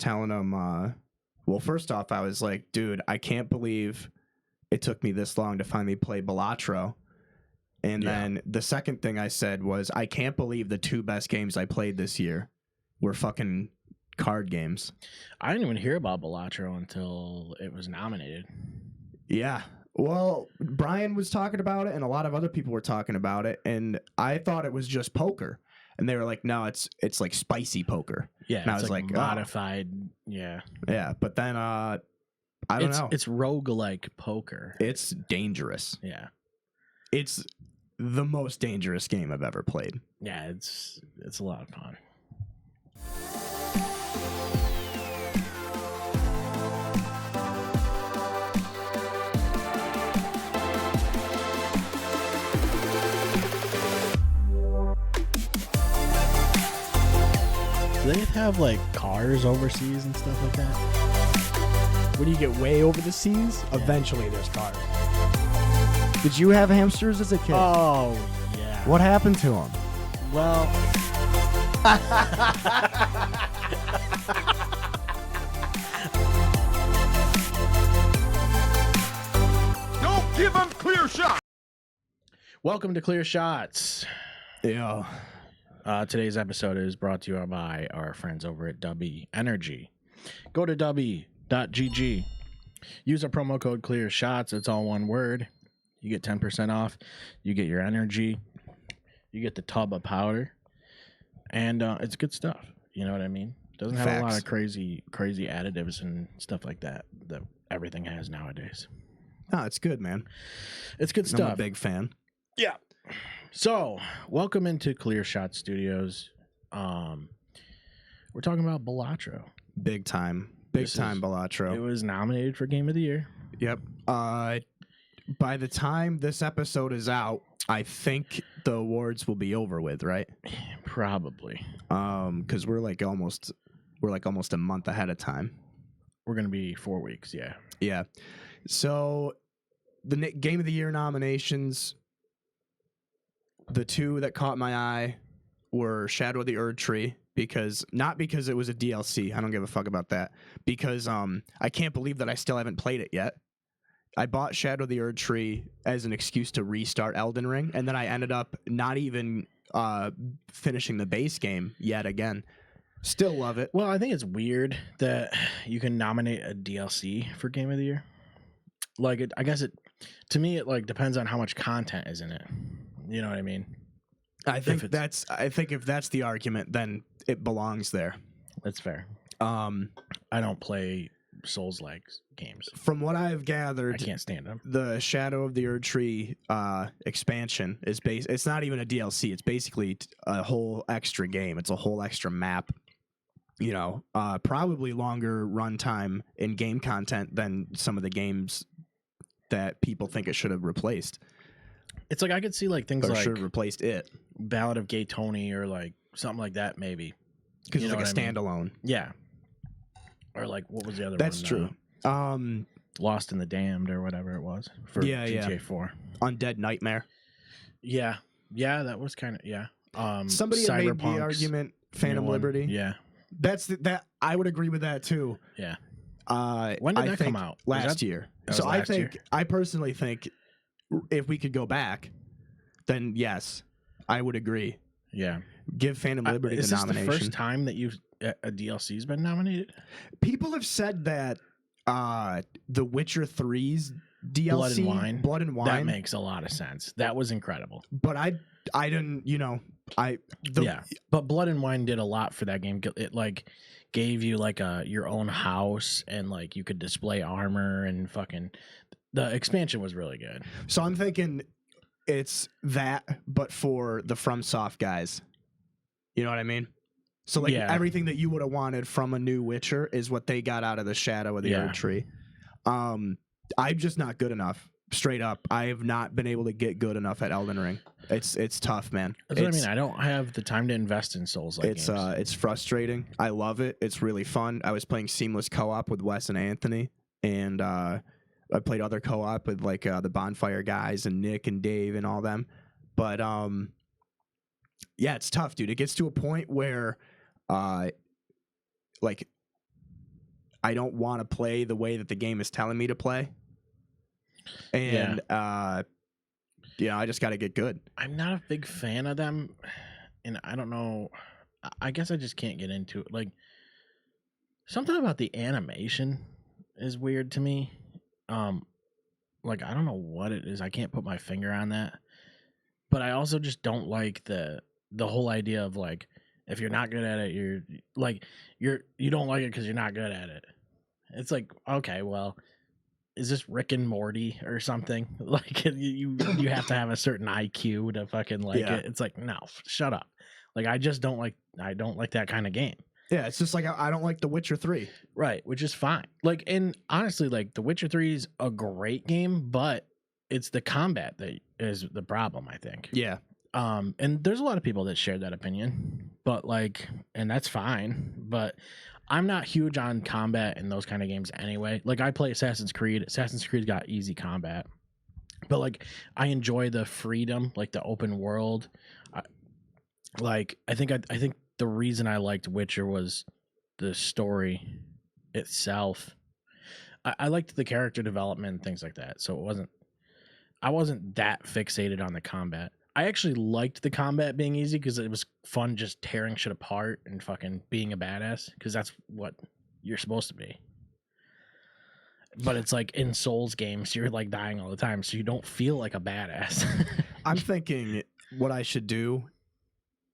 telling him, well, first off, I was like, dude, I can't believe it took me this long to finally play Balatro. And then the second thing I said was, I can't believe the 2 best games I played this year were fucking card games. I didn't even hear about Balatro until it was nominated. Yeah. Well, Brian was talking about it, and a lot of other people were talking about it, and I thought it was just poker. And they were like, no, it's like spicy poker. Yeah, and I was like modified. Oh. Yeah. Yeah, but then I don't know. It's roguelike poker. It's dangerous. Yeah. It's the most dangerous game I've ever played. Yeah, it's a lot of fun. Do they have like cars overseas and stuff like that? When you get way over the seas, eventually there's cars. Did you have hamsters as a kid? Oh, yeah. What happened to them? Well, Don't give them clear shot. welcome to Clear Shots. Yeah. Today's episode is brought to you by our friends over at Dubby Energy. Go to dubby.gg. Use our promo code Clear Shots. It's all one word. You get 10% off. You get your energy. You get the tub of powder. And it's good stuff. You know what I mean? Doesn't have a lot of crazy additives and stuff like that everything has nowadays. No, it's good, man. It's good stuff. I'm a big fan. Yeah. So, welcome into Clear Shot Studios. We're talking about Balatro. Big time. Big time Balatro. It was nominated for Game of the Year. Yep. By the time this episode is out, I think the awards will be over with, right? Probably. Because we're like almost a month ahead of time. We're gonna be 4 weeks, yeah. Yeah. So the Game of the Year nominations, the 2 that caught my eye were Shadow of the Erd Tree, not because it was a DLC. I don't give a fuck about that. Because I can't believe that I still haven't played it yet. I bought Shadow of the Erd Tree as an excuse to restart Elden Ring, and then I ended up not even finishing the base game yet again. Still love it. Well, I think it's weird that you can nominate a DLC for Game of the Year. Like, to me, it like depends on how much content is in it. You know what I mean? I think if that's the argument, then it belongs there. That's fair. I don't play Souls-like games. From what I've gathered, I can't stand them. The Shadow of the Erd Tree expansion is it's not even a DLC. It's basically a whole extra game. It's a whole extra map. You know, probably longer runtime in game content than some of the games that people think it should have replaced. It's like I could see like things like should have replaced it. Ballad of Gay Tony or like something like that maybe. Because it's like a standalone. Yeah. Or like what was the other one? That's true. Lost in the Damned or whatever it was for GTA 4. Undead Nightmare. Yeah. Yeah, that was kind of somebody had made the argument Phantom Liberty. Yeah. That I would agree with that too. Yeah. When did that come out? Last year. So I personally think if we could go back, then yes, I would agree. Yeah. Give Phantom Liberty the nomination. Is this the first time that a DLC's been nominated? People have said that The Witcher 3's DLC, Blood and Wine. That makes a lot of sense. That was incredible. But I didn't, but Blood and Wine did a lot for that game. It like gave you like your own house and like you could display armor and fucking the expansion was really good. So I'm thinking it's that, but for the FromSoft guys. You know what I mean? So like everything that you would have wanted from a new Witcher is what they got out of the Shadow of the Erd Tree. I'm just not good enough. Straight up, I have not been able to get good enough at Elden Ring. It's tough, man. That's what I mean. I don't have the time to invest in Souls-like games. It's frustrating. I love it. It's really fun. I was playing seamless co-op with Wes and Anthony, and I played other co-op with like the Bonfire guys and Nick and Dave and all them. But yeah, it's tough, dude. It gets to a point where like I don't want to play the way that the game is telling me to play. And I just got to get good. I'm not a big fan of them, and I don't know. I guess I just can't get into it. Like, something about the animation is weird to me. Like, I don't know what it is. I can't put my finger on that. But I also just don't like the whole idea of, like, if you're not good at it, you don't like it because you're not good at it. It's like, okay, well, is this Rick and Morty or something? Like, you have to have a certain IQ to fucking like it. It's like, no, shut up. Like, I don't like that kind of game. Yeah, it's just like I don't like The Witcher 3. Right, which is fine. Like, and honestly, like, The Witcher 3 is a great game, but it's the combat that is the problem, I think. Yeah. And there's a lot of people that share that opinion, but like, and that's fine, but I'm not huge on combat in those kind of games anyway. Like, I play Assassin's Creed. Assassin's Creed got easy combat, but like, I enjoy the freedom, like the open world. I think the reason I liked Witcher was the story itself. I liked the character development and things like that. So I wasn't that fixated on the combat. I actually liked the combat being easy because it was fun just tearing shit apart and fucking being a badass, because that's what you're supposed to be. But it's like in Souls games, you're like dying all the time, so you don't feel like a badass. I'm thinking what I should do,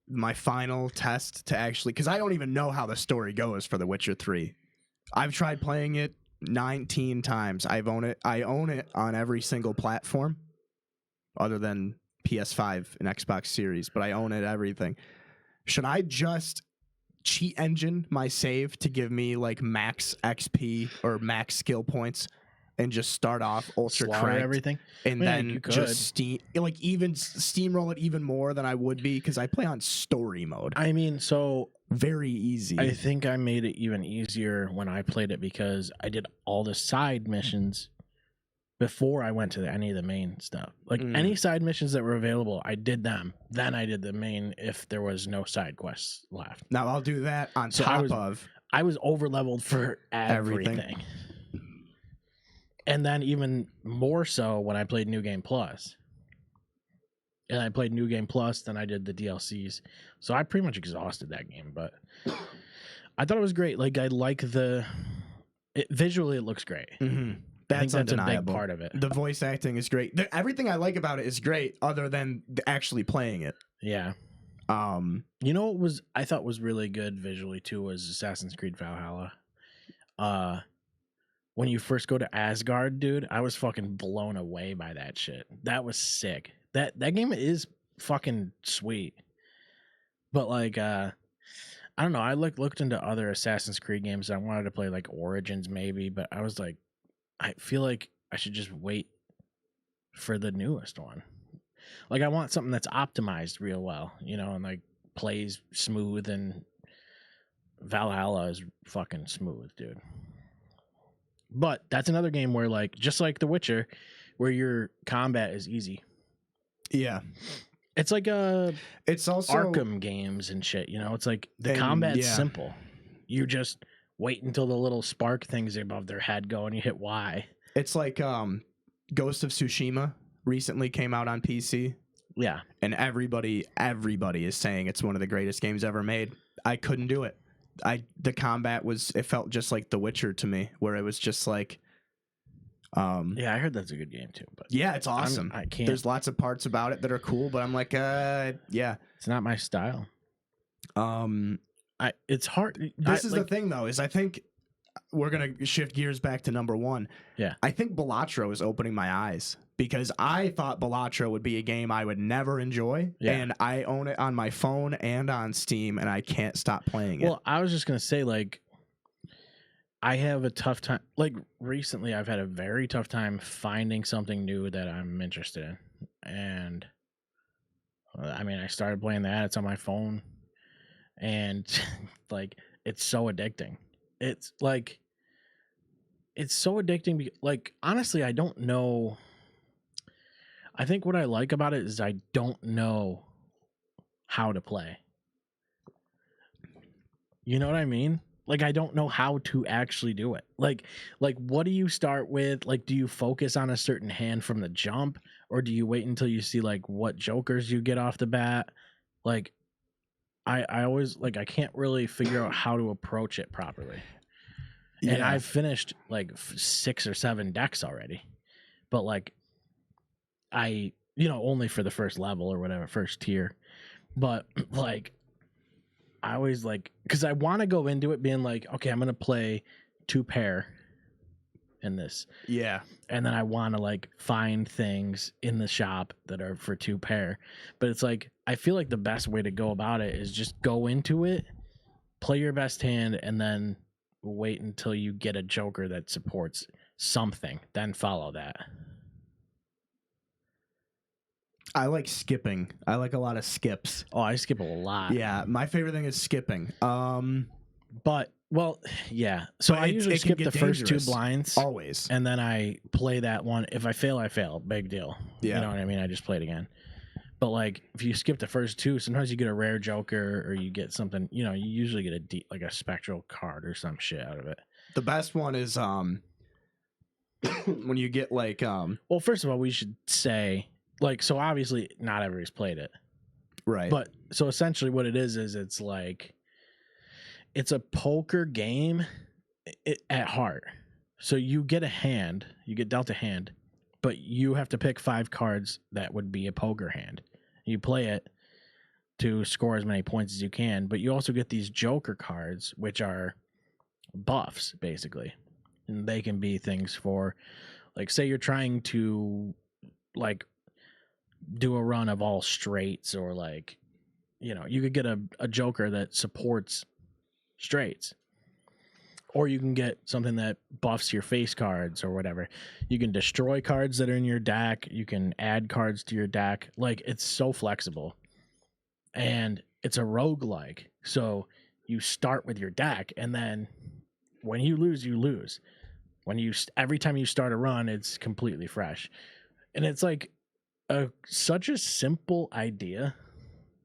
my final test to actually, because I don't even know how the story goes for The Witcher 3. I've tried playing it 19 times. I own it on every single platform other than PS5 and Xbox Series, but I own it everything. Should I just cheat engine my save to give me like max XP or max skill points and just start off ultra cranked everything, and then just steamroll it even more than I would be, because I play on story mode. I mean, so very easy. I think I made it even easier when I played it because I did all the side missions before I went to any of the main stuff. Like, any side missions that were available, I did them. Then I did the main if there was no side quests left. Now I'll do that on So I was over leveled for everything. And then even more so when I played New Game Plus. And I played New Game Plus, then I did the DLCs. So I pretty much exhausted that game, but I thought it was great. Like, I like visually it looks great. Mm-hmm. That's a big part of it. The voice acting is great. Everything I like about it is great, other than actually playing it. Yeah. You know what I thought was really good visually too was Assassin's Creed Valhalla. When you first go to Asgard, dude, I was fucking blown away by that shit. That was sick. That game is fucking sweet. But like, I don't know. I looked into other Assassin's Creed games. I wanted to play like Origins maybe, but I was like, I feel like I should just wait for the newest one. Like, I want something that's optimized real well, and like plays smooth, and Valhalla is fucking smooth, dude. But that's another game where, like, just like The Witcher, where your combat is easy. Yeah. It's like it's also Arkham games and shit, It's like the combat's simple. You just wait until the little spark things above their head go and you hit Y. It's like Ghost of Tsushima recently came out on PC. Yeah. And everybody is saying it's one of the greatest games ever made. I couldn't do it. The combat it felt just like The Witcher to me, where it was just like yeah, I heard that's a good game too, but yeah, it's awesome. I can't. There's lots of parts about it that are cool, but I'm like yeah. It's not my style. It's hard. This is the thing though, is I think we're going to shift gears back to number one. Yeah. I think Balatro is opening my eyes, because I thought Balatro would be a game I would never enjoy. Yeah. And I own it on my phone and on Steam, and I can't stop playing it. Well, I was just going to say, like, I have a tough time. Like, recently I've had a very tough time finding something new that I'm interested in. And I mean, I started playing that. It's on my phone. And like, it's so addicting. It's like, it's so addicting. Like, honestly, I don't know. I think what I like about it is I don't know how to play. You know what I mean? Like, I don't know how to actually do it. Like what do you start with? Like, do you focus on a certain hand from the jump, or do you wait until you see like what jokers you get off the bat? Like, I always like I can't really figure out how to approach it properly. And I've finished like 6 or 7 decks already, but like only for the first level or whatever, first tier. But like, I always like, because I want to go into it being like, okay, I'm gonna play 2 pair in this, and then I want to like find things in the shop that are for 2 pair. But it's like, I feel like the best way to go about it is just go into it, play your best hand, and then wait until you get a joker that supports something, then follow that. I like skipping. I like a lot of skips. Oh, I skip a lot. Yeah, my favorite thing is skipping. But well, yeah. So But I it usually can skip get the first 2 dangerous. blinds, Always. and then I play that one. If I fail, I fail. Big deal. Yeah. You know what I mean? I just play it again. But like, if you skip the first 2, sometimes you get a rare joker, or you get something. You usually get like a spectral card or some shit out of it. The best one is when you get like Well, first of all, we should say, like, so obviously not everybody's played it. right. But so essentially what it is it's like, it's a poker game at heart. So you get dealt a hand, but you have to pick 5 cards that would be a poker hand. You play it to score as many points as you can, but you also get these joker cards, which are buffs, basically. And they can be things for, like, say you're trying to, like, do a run of all straights, or like, you could get a joker that supports straights, or you can get something that buffs your face cards or whatever. You can destroy cards that are in your deck. You can add cards to your deck. Like, it's so flexible, and it's a roguelike. So you start with your deck, and then when you lose, you lose. Every time you start a run, it's completely fresh. And it's like such a simple idea.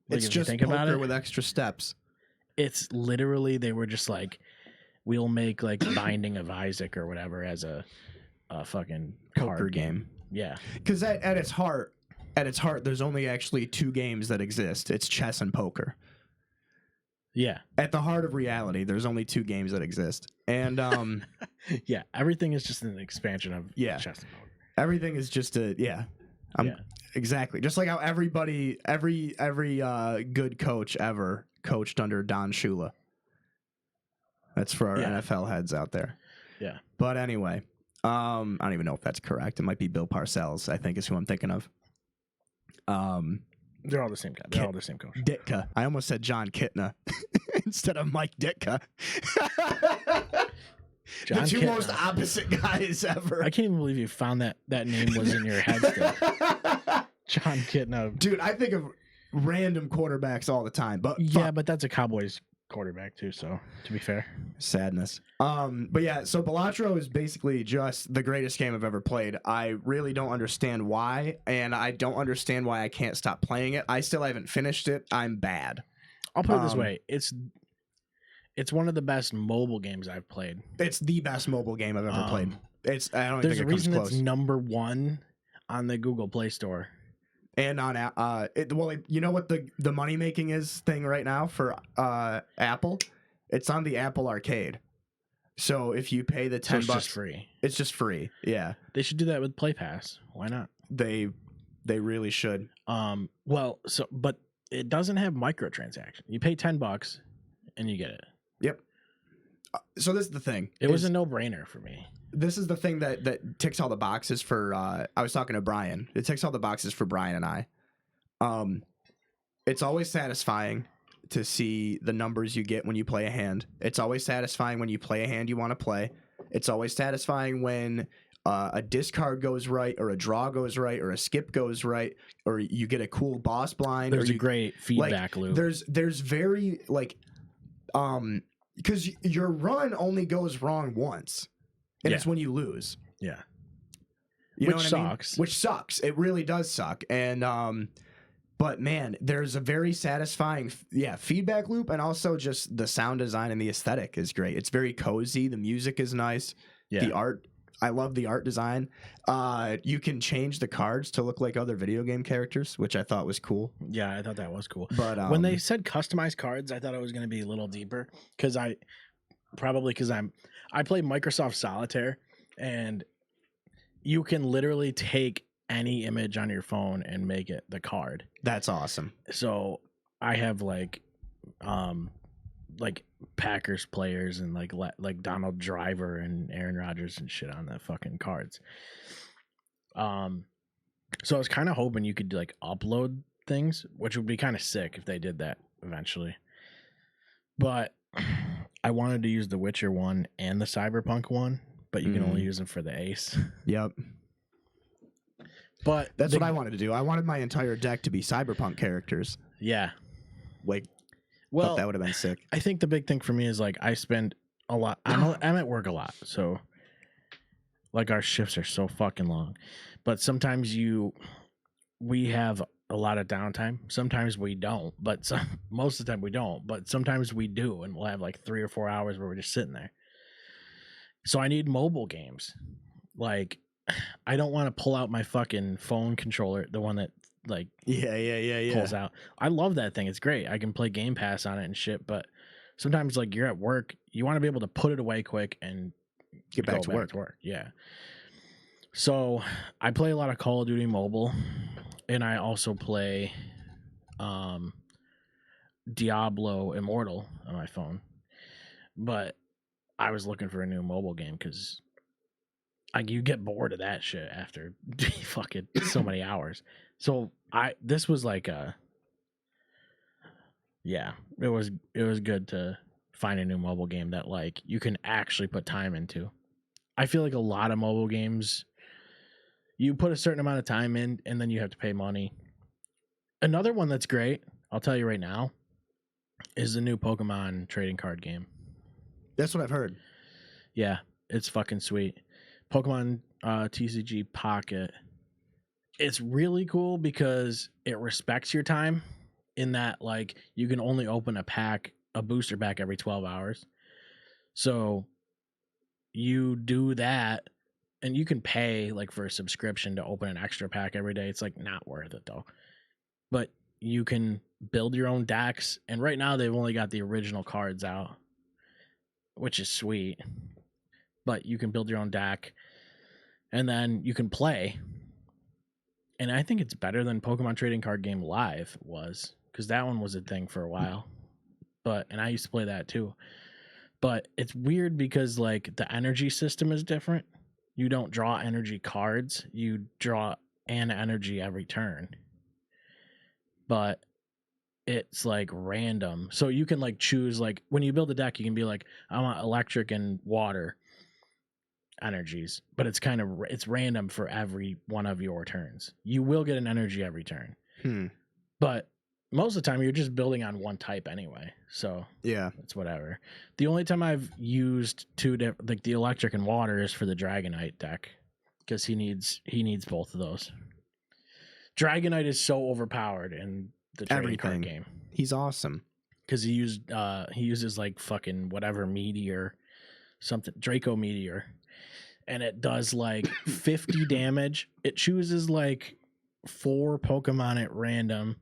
Like, it's if you just think poker about it, with extra steps. it's literally, they were just like, we'll make like Binding of Isaac or whatever as a fucking Poker card game. Yeah. Because at its heart, there's only actually 2 games that exist. It's chess and poker. Yeah. At the heart of reality, there's only 2 games that exist. And Yeah. Everything is just an expansion of Yeah. chess and poker. everything is just exactly. Just like how every good coach ever coached under Don Shula. That's for our NFL heads out there. Yeah. But anyway, I don't even know if that's correct. It might be Bill Parcells, I think is who I'm thinking of. They're all the same guy. They're all the same coach. Ditka. I almost said John Kitna instead of Mike Ditka. John the 2 Kitna. most opposite guys ever. I can't even believe you found that name was in your head still. John Kitna. Dude, I think of random quarterbacks all the time. But Yeah, but that's a Cowboys quarterback too, so to be fair. Sadness. But yeah, so Balatro is basically just the greatest game I've ever played. I really don't understand why, and I don't understand why I can't stop playing it. I still haven't finished it. I'm bad. I'll put it this way. It's one of the best mobile games I've played. It's the best mobile game I've ever played. I don't There's think a it comes reason close. it's #1 on the Google Play Store. And on you know what the money making is thing right now for Apple? It's on the Apple Arcade. So if you pay the $10, It's just free. It's just free. Yeah, They should do that with Play Pass. Why not? they really should. But it doesn't have microtransactions. You pay $10 and you get it. Yep. So this is the thing. It was a no-brainer for me. This is the thing that ticks all the boxes for. I was talking to Brian. It ticks all the boxes for Brian and I. It's always satisfying to see the numbers you get when you play a hand. It's always satisfying when you play a hand you want to play. It's always satisfying when a discard goes right, or a draw goes right, or a skip goes right, or you get a cool boss blind. There's or a great feedback loop. There's very because your run only goes wrong once, and it's when you lose. Yeah. You know Which what I mean? sucks. Which sucks. It really does suck. And But man, there's a very satisfying feedback loop, and also just the sound design and the aesthetic is great. It's very cozy. The music is nice. Yeah. The art, I love the art design. You can change the cards to look like other video game characters, which I thought was cool. Yeah, I thought that was cool. But when they said customized cards, I thought it was going to be a little deeper because I play Microsoft Solitaire, and you can literally take any image on your phone and make it the card. That's awesome. So I have like Packers players and like Donald Driver and Aaron Rodgers and shit on the fucking cards. So I was kind of hoping you could like upload things, which would be kind of sick if they did that eventually. But I wanted to use the Witcher one and the Cyberpunk one, but you can only use them for the Ace. Yep. But that's what I wanted to do. I wanted my entire deck to be Cyberpunk characters. Yeah. Like, well, that would have been sick. I think the big thing for me is like I spend a lot. I'm at work a lot, so like our shifts are so fucking long. But sometimes we have a lot of downtime. Sometimes we don't, but most of the time we don't. But sometimes we do, and we'll have like 3 or 4 hours where we're just sitting there. So I need mobile games. Like, I don't want to pull out my fucking phone controller, the one that like pulls out. I love that thing. It's great. I can play Game Pass on it and shit. But sometimes like you're at work, you want to be able to put it away quick and get back to work. Yeah. So I play a lot of Call of Duty Mobile, and I also play Diablo Immortal on my phone. But I was looking for a new mobile game because you get bored of that shit after fucking so many hours. So this was like it was good to find a new mobile game that like you can actually put time into. I feel like a lot of mobile games, you put a certain amount of time in and then you have to pay money. Another one that's great, I'll tell you right now, is the new Pokemon trading card game. That's what I've heard. Yeah, it's fucking sweet. Pokemon TCG Pocket. It's really cool because it respects your time in that like you can only open a booster pack every 12 hours. So you do that and you can pay like for a subscription to open an extra pack every day. It's like not worth it though. But you can build your own decks, and right now they've only got the original cards out, which is sweet. But you can build your own deck, and then you can play. And I think it's better than Pokemon Trading Card Game Live was, because that one was a thing for a while. And I used to play that too. But it's weird because like the energy system is different. You don't draw energy cards. You draw an energy every turn. But it's like random. So you can like choose, like when you build a deck, you can be like, I want electric and water energies, but it's random for every one of your turns. You will get an energy every turn. But most of the time you're just building on one type anyway. So yeah, it's whatever. The only time I've used like the electric and water is for the Dragonite deck, because he needs both of those. Dragonite is so overpowered in the trading card game. He's awesome because he uses like fucking whatever meteor, something Draco meteor, and it does like 50 damage. It chooses like 4 Pokemon at random,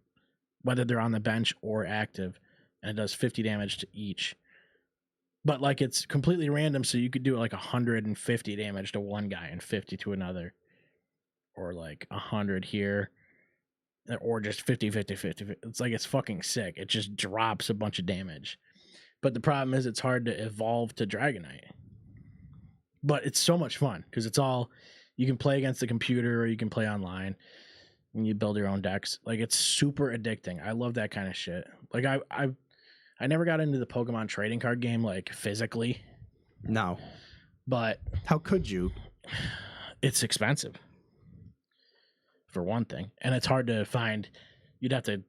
whether they're on the bench or active, and it does 50 damage to each. But like it's completely random, so you could do like 150 damage to one guy and 50 to another, or like 100 here, or just 50. It's like, it's fucking sick. It just drops a bunch of damage. But the problem is it's hard to evolve to Dragonite. But it's so much fun because it's all, you can play against the computer or you can play online and you build your own decks. Like, it's super addicting. I love that kind of shit. Like I never got into the Pokemon trading card game like physically. No. But how could you? It's expensive, for one thing, and it's hard to find. You'd have to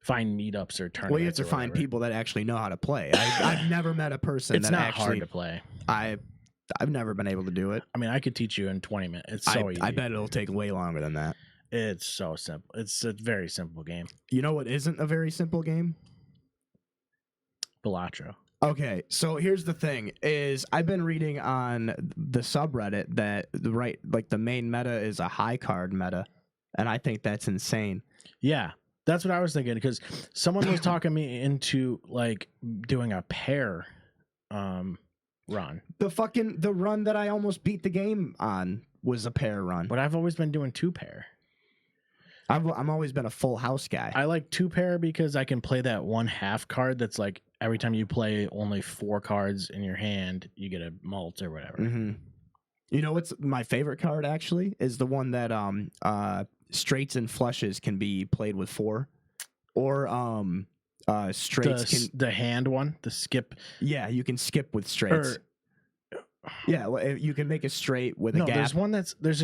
find meetups or tournaments. Well, you have to find people that actually know how to play. I've never met a person it's that not actually hard to play. I've never been able to do it. I mean, I could teach you in 20 minutes. It's so easy. I bet it'll take way longer than that. It's so simple. It's a very simple game. You know what isn't a very simple game? Balatro. Okay, so here's the thing: is I've been reading on the subreddit that the main meta is a high card meta, and I think that's insane. Yeah, that's what I was thinking because someone was talking me into like doing a pair run. The run that I almost beat the game on was a pair run. But I've always been doing 2-pair. I'm always been a full house guy. I like 2-pair because I can play that 1/2 card that's like every time you play only 4 cards in your hand, you get a mult or whatever. Mm-hmm. You know what's my favorite card actually is the one that straights and flushes can be played with 4, or straights The hand one, the skip. Yeah, you can skip with straights. Yeah, you can make a straight with a gap. There's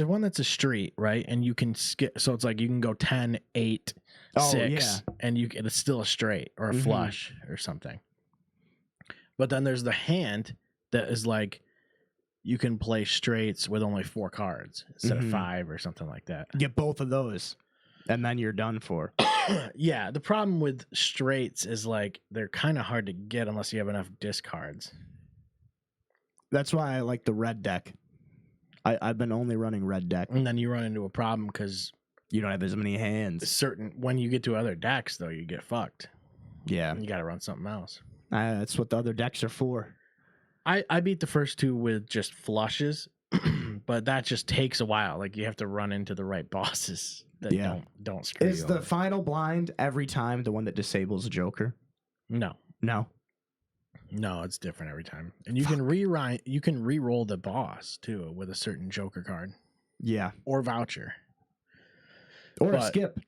one that's a street, right? And you can skip, so it's like you can go 10, 8, 6, and it's still a straight or a flush or something. But then there's the hand that is like you can play straights with only 4 cards instead of 5 or something like that. Get both of those, and then you're done for. Yeah, the problem with straights is like they're kind of hard to get unless you have enough discards. That's why I like the red deck. I've been only running red deck. And then you run into a problem because you don't have as many hands. When you get to other decks, though, you get fucked. Yeah. You got to run something else. That's what the other decks are for. I beat the first 2 with just flushes, but that just takes a while. Like, you have to run into the right bosses that don't screw you Is the over. final blind every time the one that disables a Joker? No. No, it's different every time. And you can re-roll the boss, too, with a certain Joker card. Yeah. Or voucher. Or a skip.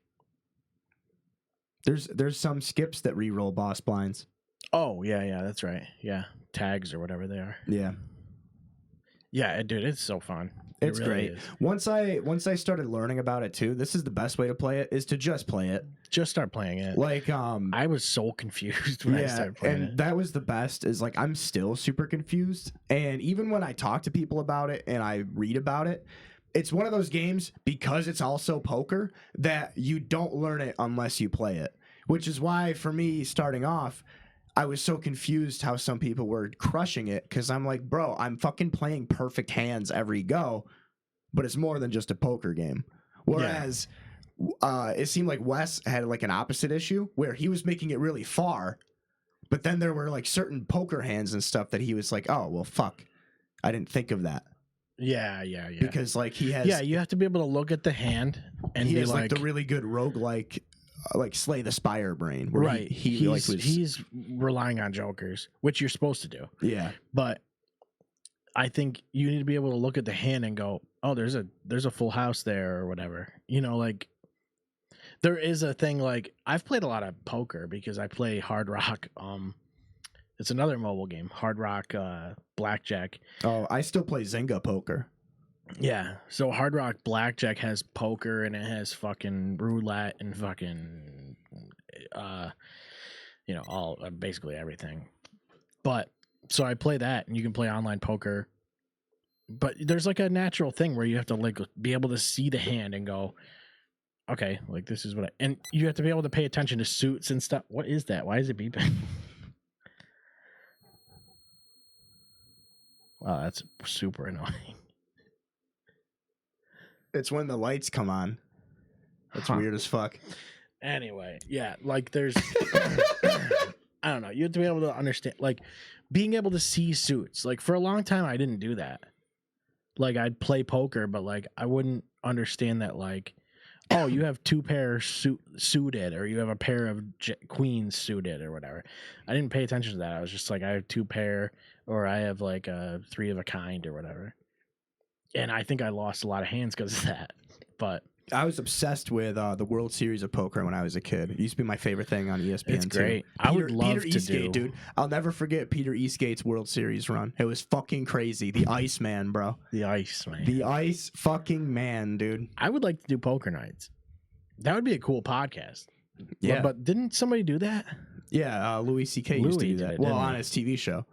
There's some skips that re-roll boss blinds. Oh, yeah, that's right. Yeah, tags or whatever they are. Yeah. Yeah, dude, it's so fun. It's really great. is. Once I started learning about it too, this is the best way to play it is to just play it. Just start playing it. Like I was so confused when I started playing and it. that was the best is like I'm still super confused. And even when I talk to people about it and I read about it, it's one of those games because it's also poker that you don't learn it unless you play it. Which is why for me starting off, I was so confused how some people were crushing it because I'm like, bro, I'm fucking playing perfect hands every go, but it's more than just a poker game. Whereas it seemed like Wes had like an opposite issue where he was making it really far, but then there were like certain poker hands and stuff that he was like, oh, well, fuck. I didn't think of that. Yeah. Because like he has... Yeah, you have to be able to look at the hand and he be has like the really good roguelike... like Slay the Spire brain, where right. He's relying on jokers, which you're supposed to do. Yeah, but I think you need to be able to look at the hand and go, "Oh, there's a full house there," or whatever. You know, like there is a thing. Like I've played a lot of poker because I play Hard Rock. It's another mobile game, Hard Rock Blackjack. Oh, I still play Zynga poker. Yeah, so Hard Rock Blackjack has poker and it has fucking roulette and fucking, all basically everything. But so I play that, and you can play online poker. But there's like a natural thing where you have to like be able to see the hand and go, okay, like this is what and you have to be able to pay attention to suits and stuff. What is that? Why is it beeping? Wow, that's super annoying. It's when the lights come on. That's weird as fuck. Anyway, yeah, like there's I don't know. You have to be able to understand, like being able to see suits. Like for a long time, I didn't do that. Like I'd play poker, but like I wouldn't understand that. Like, oh, you have 2 pairs suited, or you have a pair of queens suited, or whatever. I didn't pay attention to that. I was just like, I have 2 pair, or I have like a 3 of a kind, or whatever. And I think I lost a lot of hands because of that. But I was obsessed with the World Series of Poker when I was a kid. It used to be my favorite thing on ESPN. It's great. I would love to do, dude. I'll never forget Peter Eastgate's World Series run. It was fucking crazy. The Ice Man, bro. The Ice Man. The Ice fucking Man, dude. I would like to do poker nights. That would be a cool podcast. Yeah, but didn't somebody do that? Yeah, Louis C.K. used to do that. Well, on his TV show.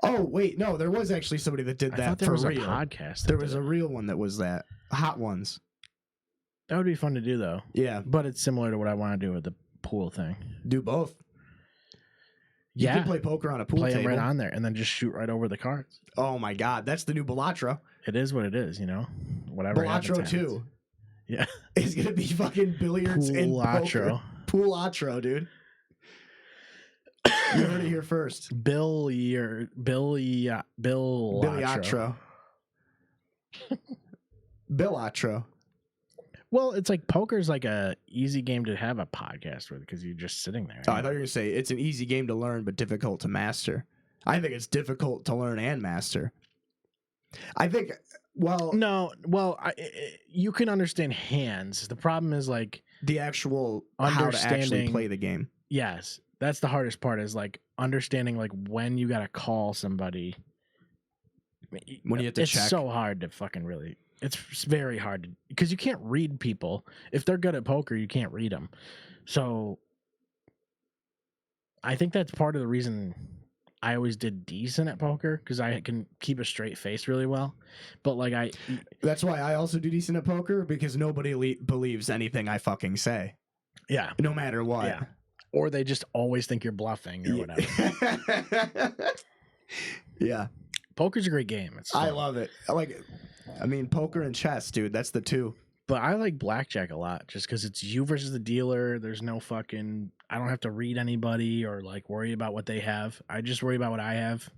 Oh wait, no, there was actually somebody that did that. I thought there was real. a podcast. There was a real one that was that. Hot Ones. That would be fun to do though. Yeah, But it's similar to what I want to do with the pool thing. do both. You Yeah. can play poker on a pool Play table. them right on there and then just shoot right over the cards. Oh my god, that's the new Balatro. It is what it is, you know? Whatever Balatro happens, 2 Yeah. is gonna be fucking billiards and Balatro. poker. Balatro, dude. You heard it here first. Balatro. Balatro. Balatro. Well, it's like poker's like a easy game to have a podcast with because you're just sitting there. Oh, I thought you were gonna say it's an easy game to learn but difficult to master. I think it's difficult to learn and master. I think, well, No, well, you can understand hands. The problem is like the actual how to actually understanding- play the game. yes, that's the hardest part is like understanding like when you gotta call somebody. When you have to it's check. so hard to fucking really. It's very hard to because you can't read people. If they're good at poker, you can't read them. So I think that's part of the reason I always did decent at poker because I can keep a straight face really well. But like That's why I also do decent at poker because nobody believes anything I fucking say, yeah, no matter what. yeah, or they just always think you're bluffing or whatever. Yeah, Poker's a great game. It's I fun. love it. I mean, poker and chess, dude. That's the two. But I like blackjack a lot just because it's you versus the dealer. There's no fucking. I don't have to read anybody or like worry about what they have. I just worry about what I have,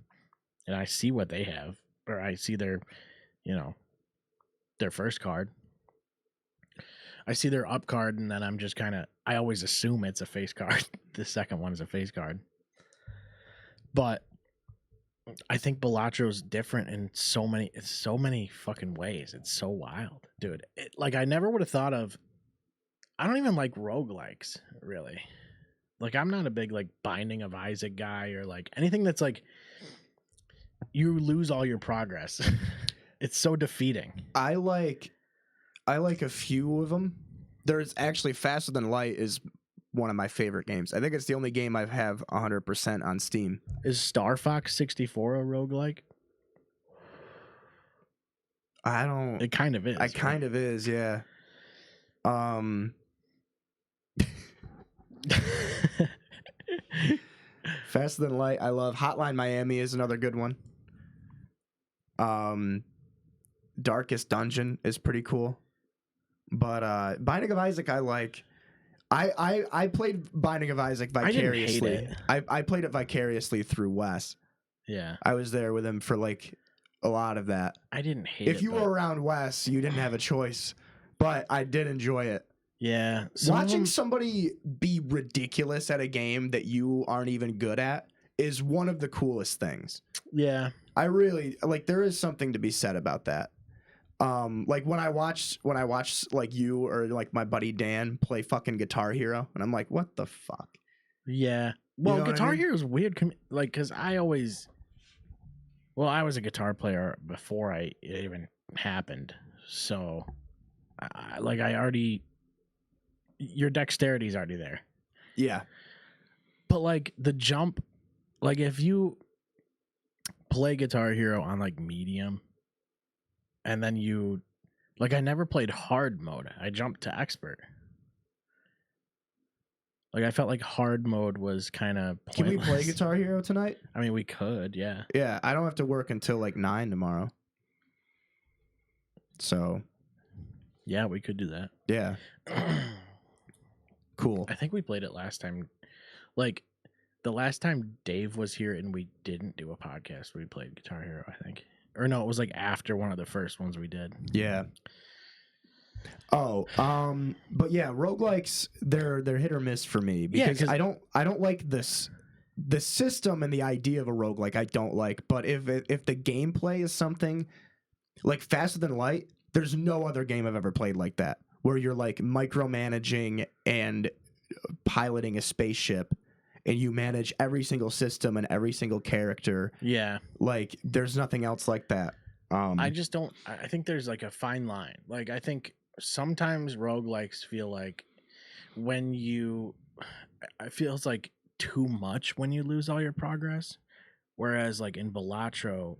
and I see what they have, or I see their, their first card. I see their up card, and then I'm just kind of. I always assume it's a face card. The second one is a face card. But I think Balatro's different in so many fucking ways. It's so wild, dude. Like I never would have thought of. I don't even like roguelikes, really. Like I'm not a big like Binding of Isaac guy or like anything that's like you lose all your progress. It's so defeating. I like a few of them. There's actually Faster Than Light is one of my favorite games. I think it's the only game I have 100% on Steam. Is Star Fox 64 a roguelike? I don't. It kind of is. I kind of is, yeah. Faster Than Light, I love. Hotline Miami is another good one. Darkest Dungeon is pretty cool. But Binding of Isaac I like. I played Binding of Isaac vicariously. I didn't hate it. I played it vicariously through Wes. Yeah. I was there with him for like a lot of that. I didn't hate it. If you were around Wes, you didn't have a choice. But I did enjoy it. Yeah. Watching somebody be ridiculous at a game that you aren't even good at is one of the coolest things. Yeah. I really like. There is something to be said about that. Like when I watched like you or like my buddy Dan play fucking Guitar Hero, and I'm like, what the fuck? Yeah. Well, know what I Guitar mean? Hero is weird. Like, cause I was a guitar player before it even happened. So, your dexterity is already there. Yeah. But like the jump, like if you play Guitar Hero on like medium, and then I never played hard mode. I jumped to expert. Like I felt like hard mode was kind of pointless. Can we play Guitar Hero tonight? I mean, we could, yeah. Yeah, I don't have to work until like 9 tomorrow. So, Yeah, we could do that. yeah. Cool. I think we played it last time. Like the last time Dave was here and we didn't do a podcast, we played Guitar Hero, I think. Or no, it was like after one of the first ones we did. Yeah. Oh, but yeah, roguelikes, they're hit or miss for me because 'cause- I don't like this. The system and the idea of a roguelike I don't like, but if the gameplay is something like Faster Than Light, there's no other game I've ever played like that where you're like micromanaging and piloting a spaceship and you manage every single system and every single character. Yeah. Like there's nothing else like that. I just don't. I think there's like a fine line. Like I think sometimes roguelikes feel like it feels like too much when you lose all your progress. Whereas like in Balatro,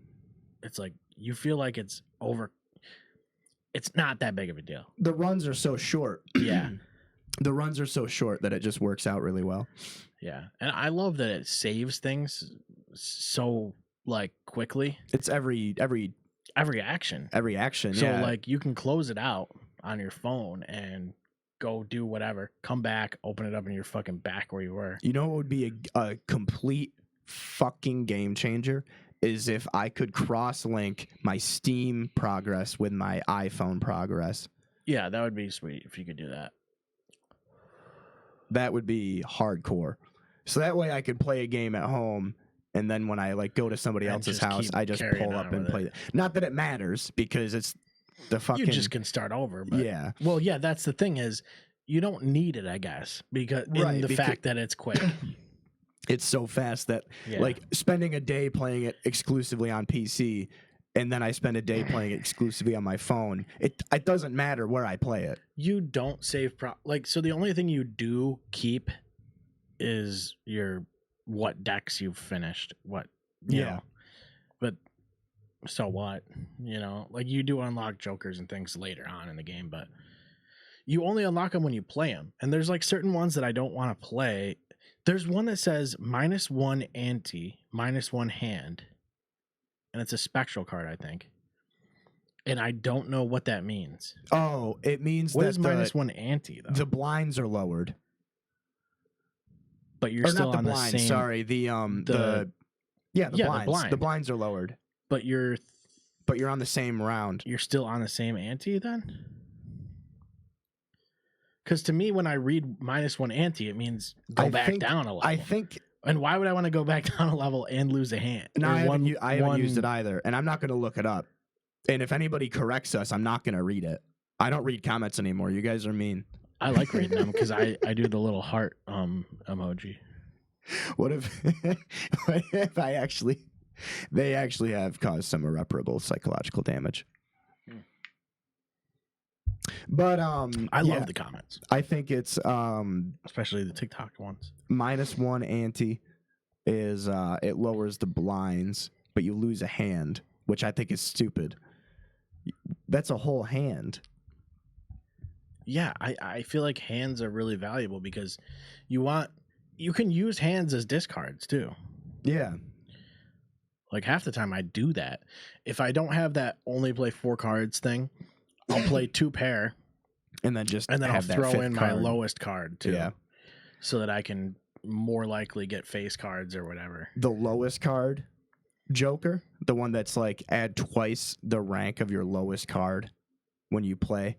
it's like you feel like it's it's not that big of a deal. The runs are so short. Yeah. The runs are so short that it just works out really well. Yeah. And I love that it saves things so like quickly. It's every action. action. So yeah. like you can close it out on your phone and go do whatever, come back, open it up, and you're fucking back where you were. You know what would be a complete fucking game changer is if I could cross-link my Steam progress with my iPhone progress. Yeah, that would be sweet if you could do that. That would be hardcore. So that way I could play a game at home, and then when I like go to somebody And else's just house, keep I just carrying pull on up and with play it. that. Not that it matters because it's the fucking You just can start over. But yeah. Well, yeah, that's the thing is you don't need it, I guess, because in the fact that it's quick. It's so fast that Yeah. like spending a day playing it exclusively on PC and then I spend a day playing it exclusively on my phone. It doesn't matter where I play it. You don't save so the only thing you do keep is your what decks you've finished. What you know. But so what? You know, like you do unlock jokers and things later on in the game, but you only unlock them when you play them. And there's like certain ones that I don't want to play. There's one that says -1 ante, -1 hand. And it's a spectral card, I think. And I don't know what that means. Oh, it means What that is -1 ante though? the blinds are lowered. But you're Or still not the on blinds, the same. sorry. The the blinds. blind. The blinds are lowered. But you're But you're on the same round. still on the same ante then? Because to me, when I read -1 ante, it means go I back think- down a level. I think And why would I want to go back down a level and lose a hand? no, Or I haven't one- used it either, and I'm not going to look it up. And if anybody corrects us, I'm not going to read it. I don't read comments anymore. You guys are mean. I like reading them because I do the little heart emoji. What if what if they actually have caused some irreparable psychological damage? But I love the comments, I think it's especially the TikTok ones. -1 ante is it lowers the blinds, but you lose a hand, which I think is stupid. That's a whole hand. Yeah, I feel like hands are really valuable because you can use hands as discards too. Yeah. Like half the time I do that. If I don't have that only play 4 cards thing, I'll play 2 pair And then I'll I'll throw in my card. lowest card too. Yeah. So that I can more likely get face cards or whatever. The lowest card Joker, the one that's like add twice the rank of your lowest card when you play.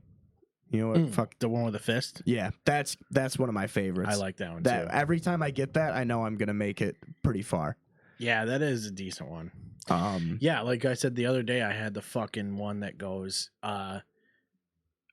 You know what? Fuck. The one with the fist? Yeah, that's one of my favorites. I like that one that. too. Every time I get that, I know I'm gonna make it pretty far. Yeah, that is a decent one. Yeah, like I said the other day, I had the fucking one that goes,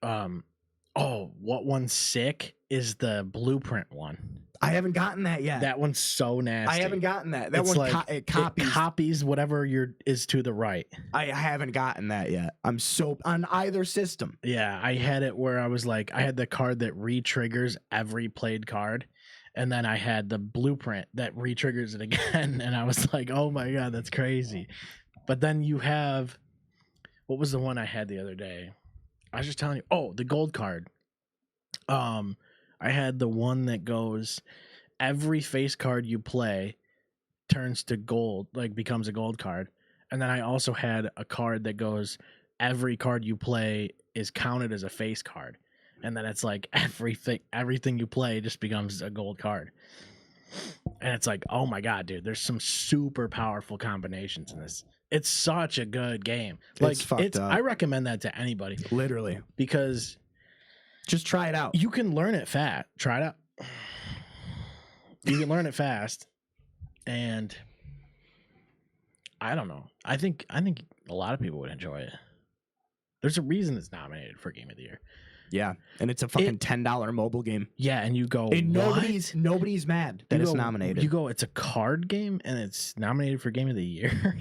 what one's sick is the blueprint one. I haven't gotten that yet. That one's so nasty. I haven't gotten that. That It's one like, it copies. It copies whatever is to the right. I haven't gotten that yet. I'm so on either system. Yeah, I had it where I was like, I had the card that re-triggers every played card, and then I had the blueprint that re-triggers it again, and I was like, oh my god, that's crazy. But then you have, what was the one I had the other day? I was just telling you, the gold card. I had the one that goes, every face card you play turns to gold, like becomes a gold card. And then I also had a card that goes, every card you play is counted as a face card. And then it's like everything you play just becomes a gold card. And it's like, oh my god, dude, there's some super powerful combinations in this. It's such a good game. Like It's fucked up. I recommend that to anybody Literally. because Just try it out. you can learn it fast. Try it out. You can learn it fast, and I don't know. I think a lot of people would enjoy it. There's a reason it's nominated for Game of the Year. Yeah, and it's a fucking $10 mobile game. Yeah, and you go, And what? nobody's mad that it's nominated. You go, it's a card game, and it's nominated for Game of the Year,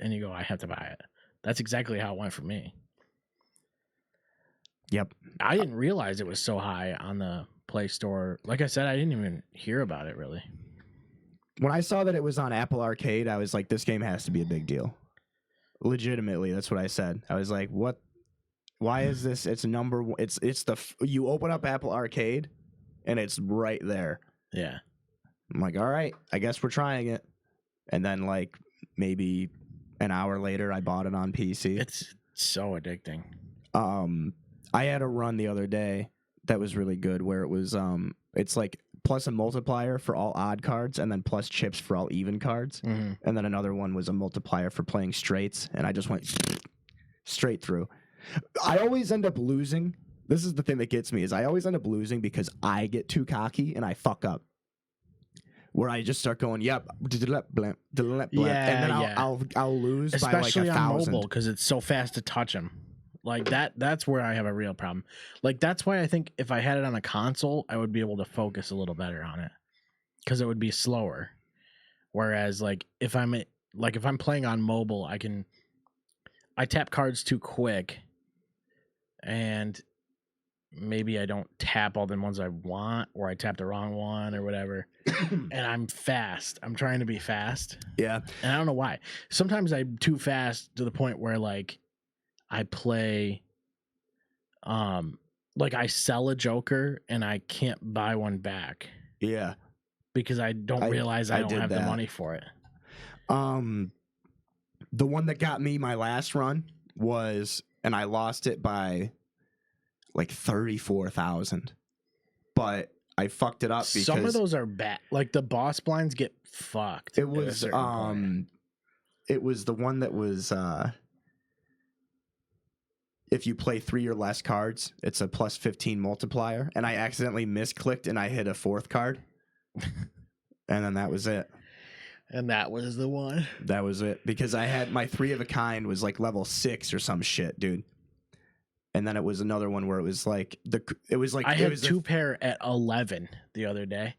and you go, I have to buy it. That's exactly how it went for me. Yep. I didn't realize it was so high on the Play Store. Like I said, I didn't even hear about it really. When I saw that it was on Apple Arcade, I was like, this game has to be a big deal. Legitimately, that's what I said. I was like, what? Why is this? It's number one. It's you open up Apple Arcade, and it's right there. Yeah. I'm like, all right, I guess we're trying it. And then like maybe an hour later, I bought it on PC. It's so addicting. I had a run the other day that was really good where it was it's like plus a multiplier for all odd cards and then plus chips for all even cards. Mm-hmm. And then another one was a multiplier for playing straights, and I just went straight through. I always end up losing. This is the thing that gets me is I always end up losing because I get too cocky and I fuck up. Where I just start going, yep, and then I'll lose especially by like 1,000. on mobile because it's so fast to touch them. Like that's where I have a real problem. Like that's why I think if I had it on a console, I would be able to focus a little better on it because it would be slower. Whereas like if I'm playing on mobile, I tap cards too quick, and maybe I don't tap all the ones I want, or I tap the wrong one or whatever. And I'm fast. I'm trying to be fast. Yeah. And I don't know why. Sometimes I'm too fast to the point where like I play like I sell a Joker and I can't buy one back Yeah. because I don't realize I don't did have the that. money for it. The one that got me my last run was, and I lost it by like 34,000, but I fucked it up because Some of those are bad. Like the boss blinds get fucked. it was the one that was if you play 3 or less cards, it's a plus 15 multiplier, and I accidentally misclicked and I hit a 4th card, and then that was it. And that was the one. That was it because I had my 3 of a kind was like level 6 or some shit, dude. And then it was another one where it was like I had 2 pair at 11 the other day,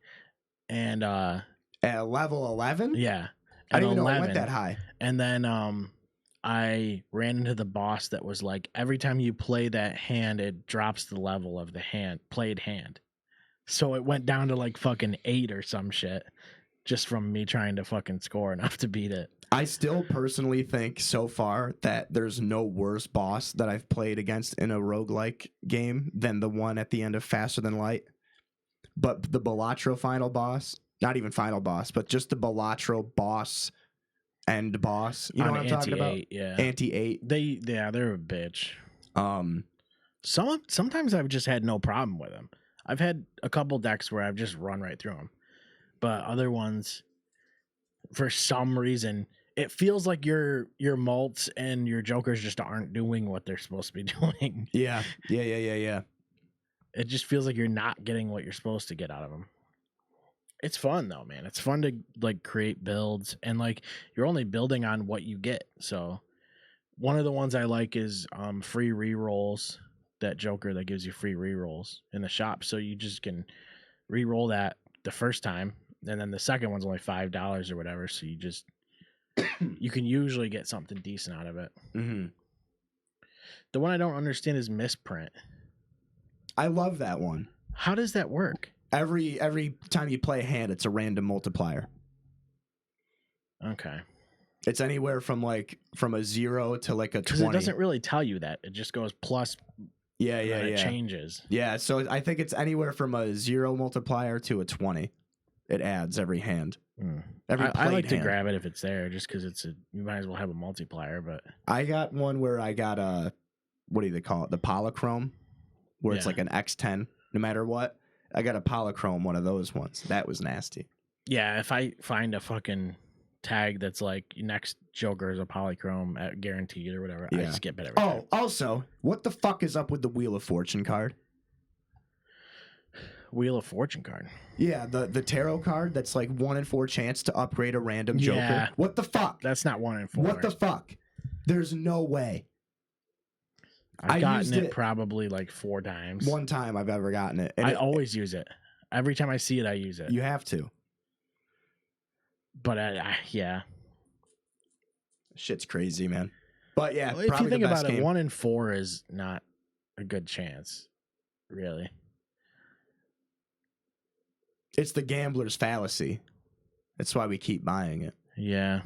and at level 11. yeah, I didn't even know it 11. went that high. And then I ran into the boss that was like every time you play that hand, it drops the level of the played hand. So it went down to like fucking 8 or some shit, just from me trying to fucking score enough to beat it. I still personally think so far that there's no worse boss that I've played against in a roguelike game than the one at the end of Faster Than Light. But the Balatro final boss, not even final boss, but just the Balatro boss end boss. You know what I'm talking about? Yeah. Anti-8. They're a bitch. Sometimes I've just had no problem with them. I've had a couple decks where I've just run right through them. But other ones, for some reason, it feels like your malts and your jokers just aren't doing what they're supposed to be doing. Yeah. It just feels like you're not getting what you're supposed to get out of them. It's fun though, man. It's fun to like create builds, and like you're only building on what you get. So one of the ones I like is free rerolls. That Joker that gives you free rerolls in the shop, so you just can reroll that the first time, and then the second one's only $5 or whatever. So you can usually get something decent out of it. Mm-hmm. The one I don't understand is misprint. I love that one. How does that work? Every time you play a hand, it's a random multiplier. Okay. It's anywhere from a 0 to like a 20. Because it doesn't really tell you that. It just goes plus. Yeah. It changes. Yeah, so I think it's anywhere from a 0 multiplier to a 20. It adds every hand. I like to grab it if it's there, just because you might as well have a multiplier. But I got one where I got a, what do they call it? The polychrome, where it's like an X10, no matter what. I got a polychrome, one of those ones. That was nasty. Yeah, if I find a fucking tag that's like next Joker is a polychrome at guaranteed or whatever, I skip it every time. Also, what the fuck is up with the Wheel of Fortune card? Wheel of Fortune card. Yeah, the tarot card that's like 1 in 4 chance to upgrade a random Joker. Yeah. What the fuck? That's not 1 in 4. What the fuck? There's no way. I've gotten it probably like 4 times. One time I've ever gotten it. And I always use it. Every time I see it, I use it. You have to. But yeah. Shit's crazy, man. But yeah, well, if you think about it, 1 in 4 is not a good chance, really. It's the gambler's fallacy. That's why we keep buying it. Yeah.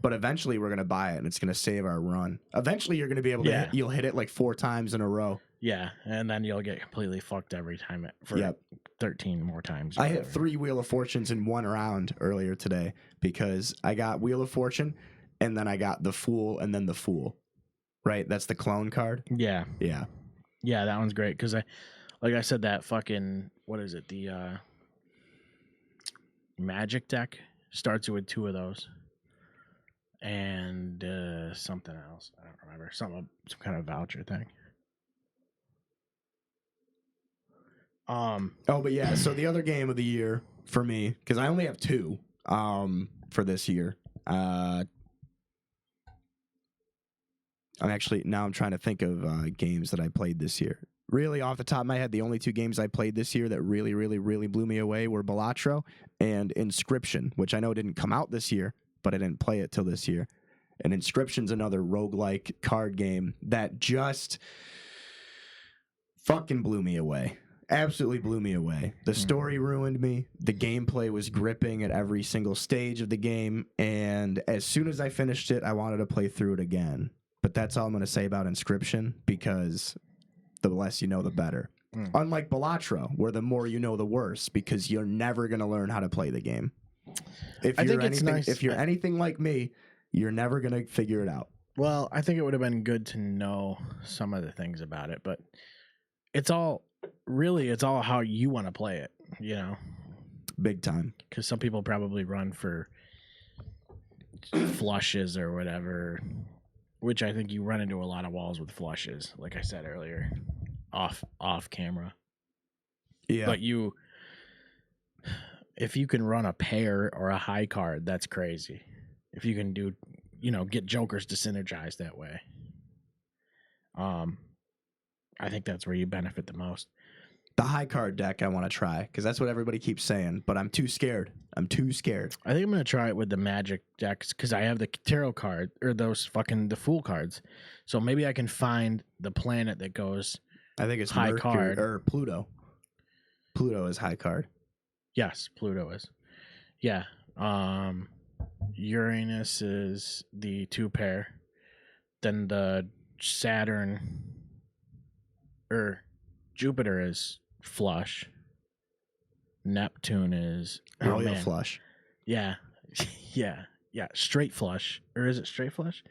But eventually we're gonna buy it, and it's gonna save our run. Eventually you're gonna be able to you'll hit it like 4 times in a row. Yeah, and then you'll get completely fucked every time for 13 more times. I hit 3 Wheel of Fortunes in 1 round earlier today because I got Wheel of Fortune, and then I got the Fool, and then the Fool. Right, that's the clone card. Yeah, Yeah, that one's great because like I said, that fucking what is it? The Magic deck starts with 2 of those, and something else. I don't remember. Some kind of voucher thing. but yeah, so the other game of the year for me, because I only have 2 for this year. I'm trying to think of games that I played this year. Really, off the top of my head, the only 2 games I played this year that really, really, really blew me away were Balatro and Inscription, which I know didn't come out this year, but I didn't play it till this year. And Inscription's another roguelike card game that just fucking blew me away. Absolutely blew me away. The story ruined me. The gameplay was gripping at every single stage of the game. And as soon as I finished it, I wanted to play through it again. But that's all I'm going to say about Inscription, because the less you know, the better. Unlike Balatro, where the more you know, the worse, because you're never going to learn how to play the game. If you're anything like me, you're never going to figure it out. Well, I think it would have been good to know some of the things about it, but it's all how you want to play it, you know? Big time. Because some people probably run for flushes or whatever, which I think you run into a lot of walls with flushes, like I said earlier, off camera. Yeah. But if you can run a pair or a high card, that's crazy. If you can do, get jokers to synergize that way. I think that's where you benefit the most. The high card deck I want to try, because that's what everybody keeps saying, but I'm too scared. I think I'm going to try it with the Magic decks, because I have the tarot card, or the Fool cards. So maybe I can find the planet that goes I think it's high Mercury, card. Or Pluto. Pluto is high card. Yes, Pluto is. Yeah. Uranus is the 2 pair. Then the Saturn or Jupiter is flush. Neptune is Royal flush. Yeah. Yeah. Straight flush. Or is it straight flush?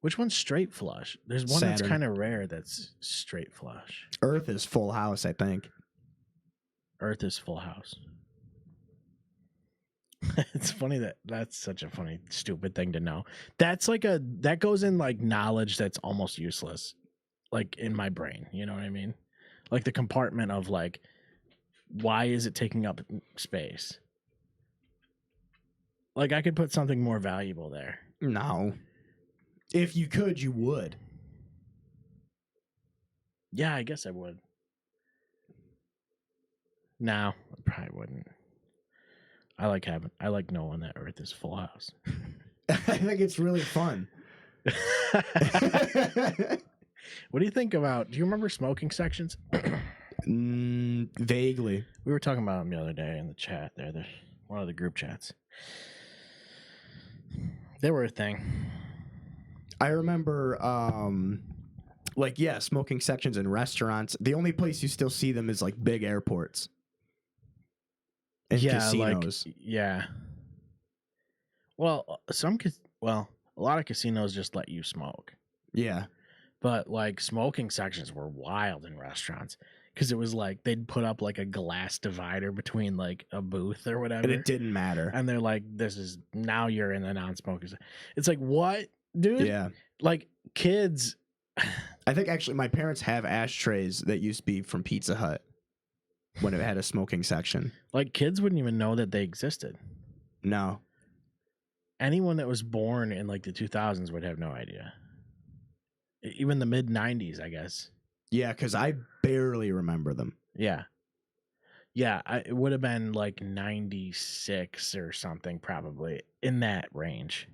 Which one's straight flush? There's one Saturn. that's kind of rare that's straight flush. Earth is full house, I think. Earth is full house. It's funny that's such a funny, stupid thing to know. That's that goes in like knowledge that's almost useless, like in my brain. You know what I mean? Like the compartment of like, why is it taking up space? Like I could put something more valuable there. No. If you could, you would. Yeah, I guess I would. No, I probably wouldn't. I like knowing that Earth is full house. I think it's really fun. What do you think about? Do you remember smoking sections? Vaguely. We were talking about them the other day in the chat. One of the group chats. They were a thing. I remember, smoking sections in restaurants. The only place you still see them is like big airports. And casinos. Well, a lot of casinos just let you smoke. Yeah. But like smoking sections were wild in restaurants because it was like they'd put up like a glass divider between like a booth or whatever. And it didn't matter. And they're like, now you're in the non-smokers. It's like, what, dude? Yeah. Like kids. I think actually my parents have ashtrays that used to be from Pizza Hut when it had a smoking section. Like kids wouldn't even know that they existed. No. Anyone that was born in like the 2000s would have no idea. Even the mid 90s, I guess. Yeah, because I barely remember them. Yeah. Yeah, it would have been like 96 or something, probably in that range.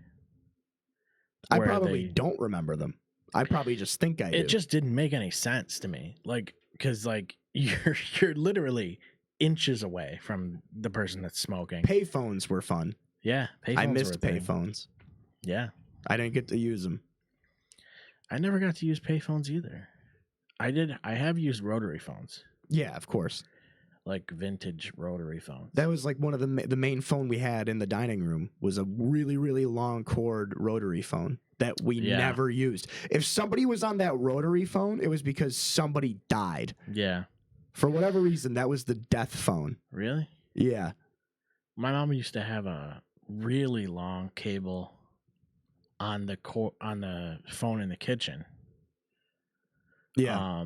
I probably don't remember them. I probably just think I do. It just didn't make any sense to me. Like, because like you're literally inches away from the person that's smoking. Payphones were fun. Yeah, payphones. I missed payphones. Yeah. I didn't get to use them. I never got to use payphones either. I have used rotary phones, Yeah, of course. like vintage rotary phones. That was like one of the main phone we had in the dining room was a really, really long cord rotary phone that we never used. If somebody was on that rotary phone, it was because somebody died. Yeah. For whatever reason, that was the death phone. Really? Yeah. My mom used to have a really long cable on the phone in the kitchen. Yeah.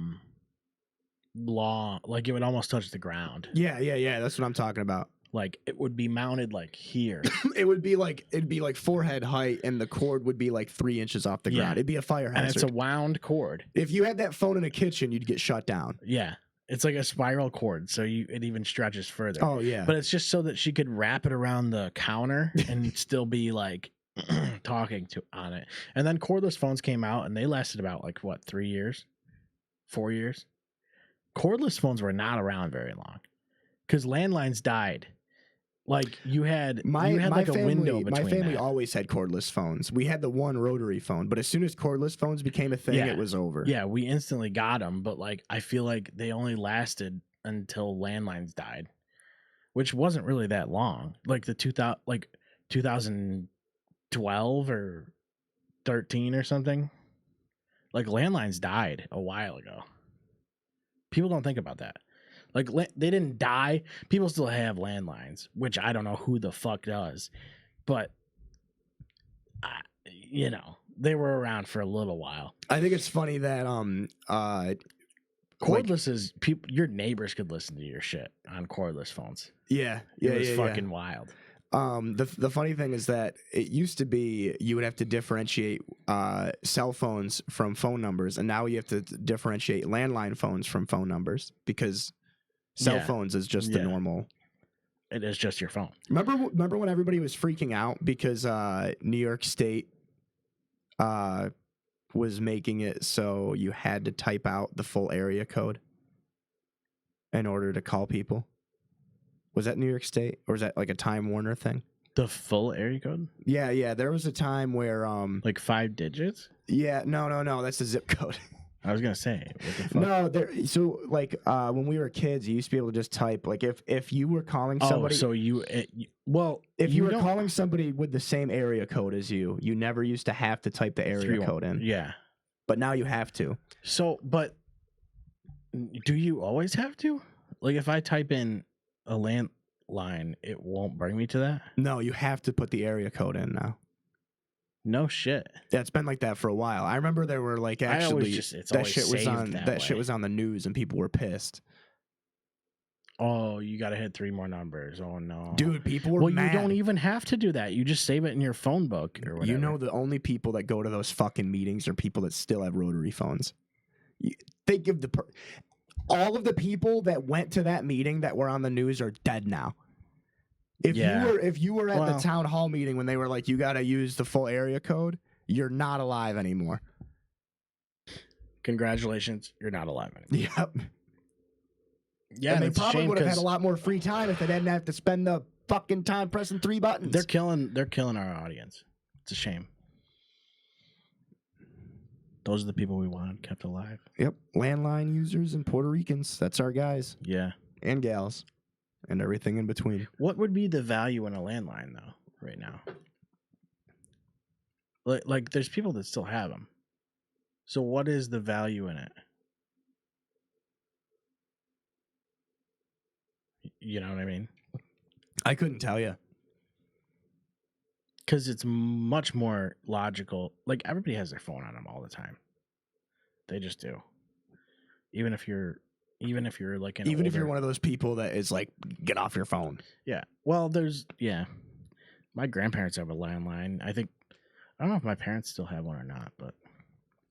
Long, like it would almost touch the ground. Yeah. That's what I'm talking about. Like it would be mounted like here. It'd be like forehead height, and the cord would be like 3 inches off the ground. It'd be a fire hazard. And it's a wound cord. If you had that phone in a kitchen, you'd get shut down. Yeah. It's like a spiral cord, so it even stretches further. Oh yeah. But it's just so that she could wrap it around the counter and still be like talking on it. And then cordless phones came out, and they lasted about like what, 3 years, 4 years. Cordless phones were not around very long because landlines died. Like you had like a window between. My family that. always had cordless phones. We had the one rotary phone, but as soon as cordless phones became a thing, it was over. Yeah, we instantly got them, but like I feel like they only lasted until landlines died, which wasn't really that long. Like 2012 or 13 or something. Like landlines died a while ago. People don't think about that. Like they didn't die. People still have landlines, which I don't know who the fuck does, but they were around for a little while. I think it's funny that cordless is people. Your neighbors could listen to your shit on cordless phones. Yeah, it was fucking wild. The funny thing is that it used to be you would have to differentiate cell phones from phone numbers, and now you have to differentiate landline phones from phone numbers because cell phones is just the normal. It is just your phone. Remember when everybody was freaking out because New York State was making it so you had to type out the full area code in order to call people? Was that New York State, or was that like a Time Warner thing? The full area code? Yeah. There was a time where like 5 digits? Yeah, no, that's the zip code. I was gonna say, what the fuck? No, so like when we were kids, you used to be able to just type like if you were calling somebody. Oh, so if you were calling somebody with the same area code as you never used to have to type the area code in. Yeah, but now you have to. So, but do you always have to? Like, if I type in a landline, it won't bring me to that? No, you have to put the area code in now. No shit. Yeah, it's been like that for a while. I remember there were like actually that shit was on the news and people were pissed. Oh, you got to hit 3 more numbers. Oh no, dude, people were mad. You don't even have to do that. You just save it in your phone book or whatever. You know, the only people that go to those fucking meetings are people that still have rotary phones. They give all of the people that went to that meeting that were on the news are dead now. If you were at the town hall meeting when they were like, you got to use the full area code, you're not alive anymore. Congratulations, you're not alive anymore. Yep. Yeah, and they probably would have had a lot more free time if they didn't have to spend the fucking time pressing 3 buttons. They're killing our audience. It's a shame. Those are the people we want kept alive. Yep. Landline users and Puerto Ricans. That's our guys. Yeah. And gals. And everything in between. What would be the value in a landline, though, right now? Like there's people that still have them. So what is the value in it? You know what I mean? I couldn't tell you. Because it's much more logical. Like, everybody has their phone on them all the time. They just do. Even if you're like if you're one of those people that is like, get off your phone. Yeah. Well, my grandparents have a landline. I don't know if my parents still have one or not, but